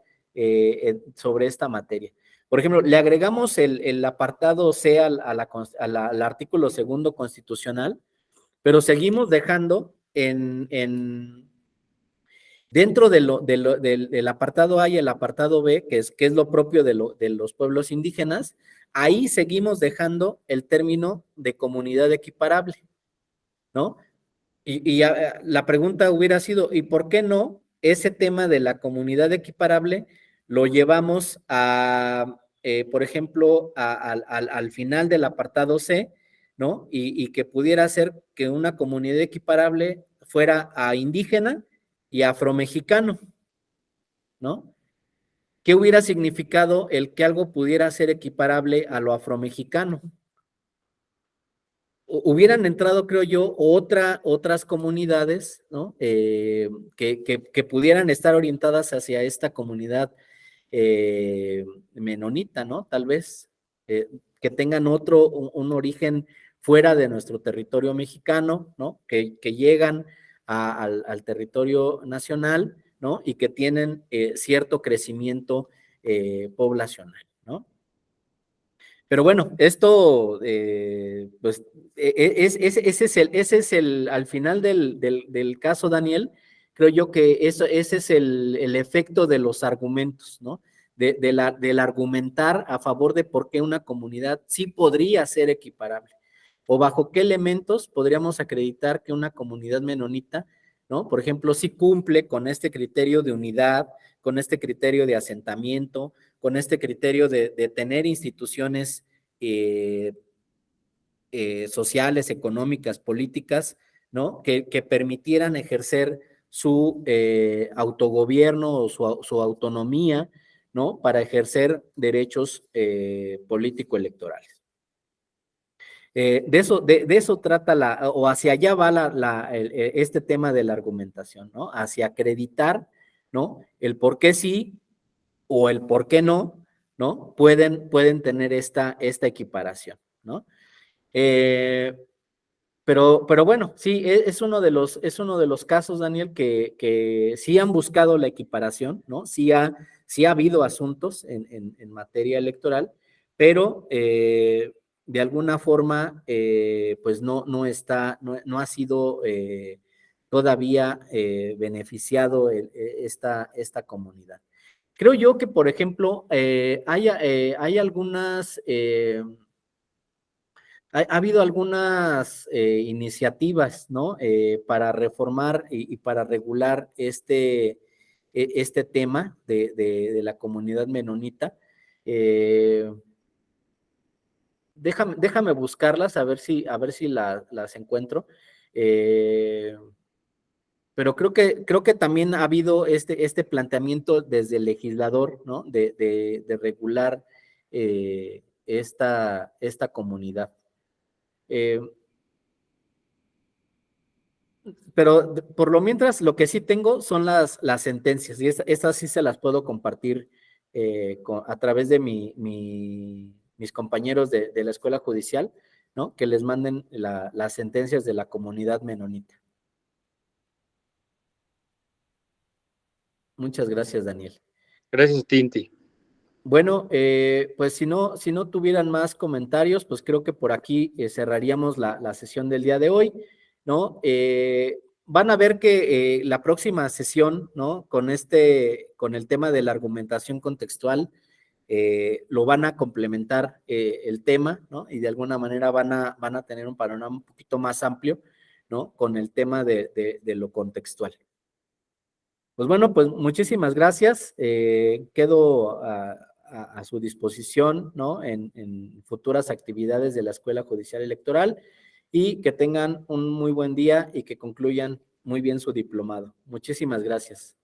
sobre esta materia. Por ejemplo, le agregamos el apartado C al artículo 2º constitucional, pero seguimos dejando dentro del apartado A y el apartado B, que es lo propio de los pueblos indígenas, ahí seguimos dejando el término de comunidad equiparable, ¿no? Y la pregunta hubiera sido, ¿y por qué no ese tema de la comunidad equiparable lo llevamos por ejemplo, al final del apartado C, ¿no? Y que pudiera ser que una comunidad equiparable fuera a indígena y afromexicano, ¿no? ¿Qué hubiera significado el que algo pudiera ser equiparable a lo afromexicano? Hubieran entrado, creo yo, otras comunidades, ¿no? Que pudieran estar orientadas hacia esta comunidad menonita, ¿no? Tal vez, que tengan un origen fuera de nuestro territorio mexicano, ¿no? Que llegan al territorio nacional, ¿no? Y que tienen cierto crecimiento poblacional, ¿no? Pero bueno, esto, pues, ese es al final del caso, Daniel, creo yo que ese es el efecto de los argumentos, ¿no? Del argumentar a favor de por qué una comunidad sí podría ser equiparable, o bajo qué elementos podríamos acreditar que una comunidad menonita, ¿no? Por ejemplo, sí cumple con este criterio de unidad, con este criterio de asentamiento, con este criterio de tener instituciones sociales, económicas, políticas, ¿no? Que permitieran ejercer su autogobierno o su autonomía, ¿no? Para ejercer derechos político-electorales. De eso trata o hacia allá va este tema de la argumentación, ¿no? Hacia acreditar, ¿no? El por qué sí o el por qué no, ¿no? Pueden tener esta equiparación, ¿no? Pero bueno, sí, es uno de los casos, Daniel, que sí han buscado la equiparación, ¿no? Sí ha habido asuntos en materia electoral, pero de alguna forma, pues no ha sido todavía beneficiado esta comunidad. Creo yo que, por ejemplo, hay algunas, ha habido algunas iniciativas, ¿no? Para reformar y para regular este tema de la comunidad menonita. Déjame buscarlas, a ver si las encuentro. Pero creo que también ha habido este planteamiento desde el legislador, ¿no? De regular esta comunidad. Pero por lo mientras, lo que sí tengo son las sentencias, y estas sí se las puedo compartir a través de mis compañeros de la escuela judicial, ¿no? Que les manden las sentencias de la comunidad menonita. Muchas gracias, Daniel. Gracias, Tinti. Bueno, pues si no tuvieran más comentarios, pues creo que por aquí cerraríamos la sesión del día de hoy, ¿no? Van a ver que la próxima sesión, ¿no? Con el tema de la argumentación contextual, lo van a complementar el tema, ¿no? Y de alguna manera van a tener un panorama un poquito más amplio, ¿no? Con el tema de lo contextual. Pues bueno, pues muchísimas gracias. Quedo a su disposición, ¿no? En futuras actividades de la Escuela Judicial Electoral, y que tengan un muy buen día y que concluyan muy bien su diplomado. Muchísimas gracias.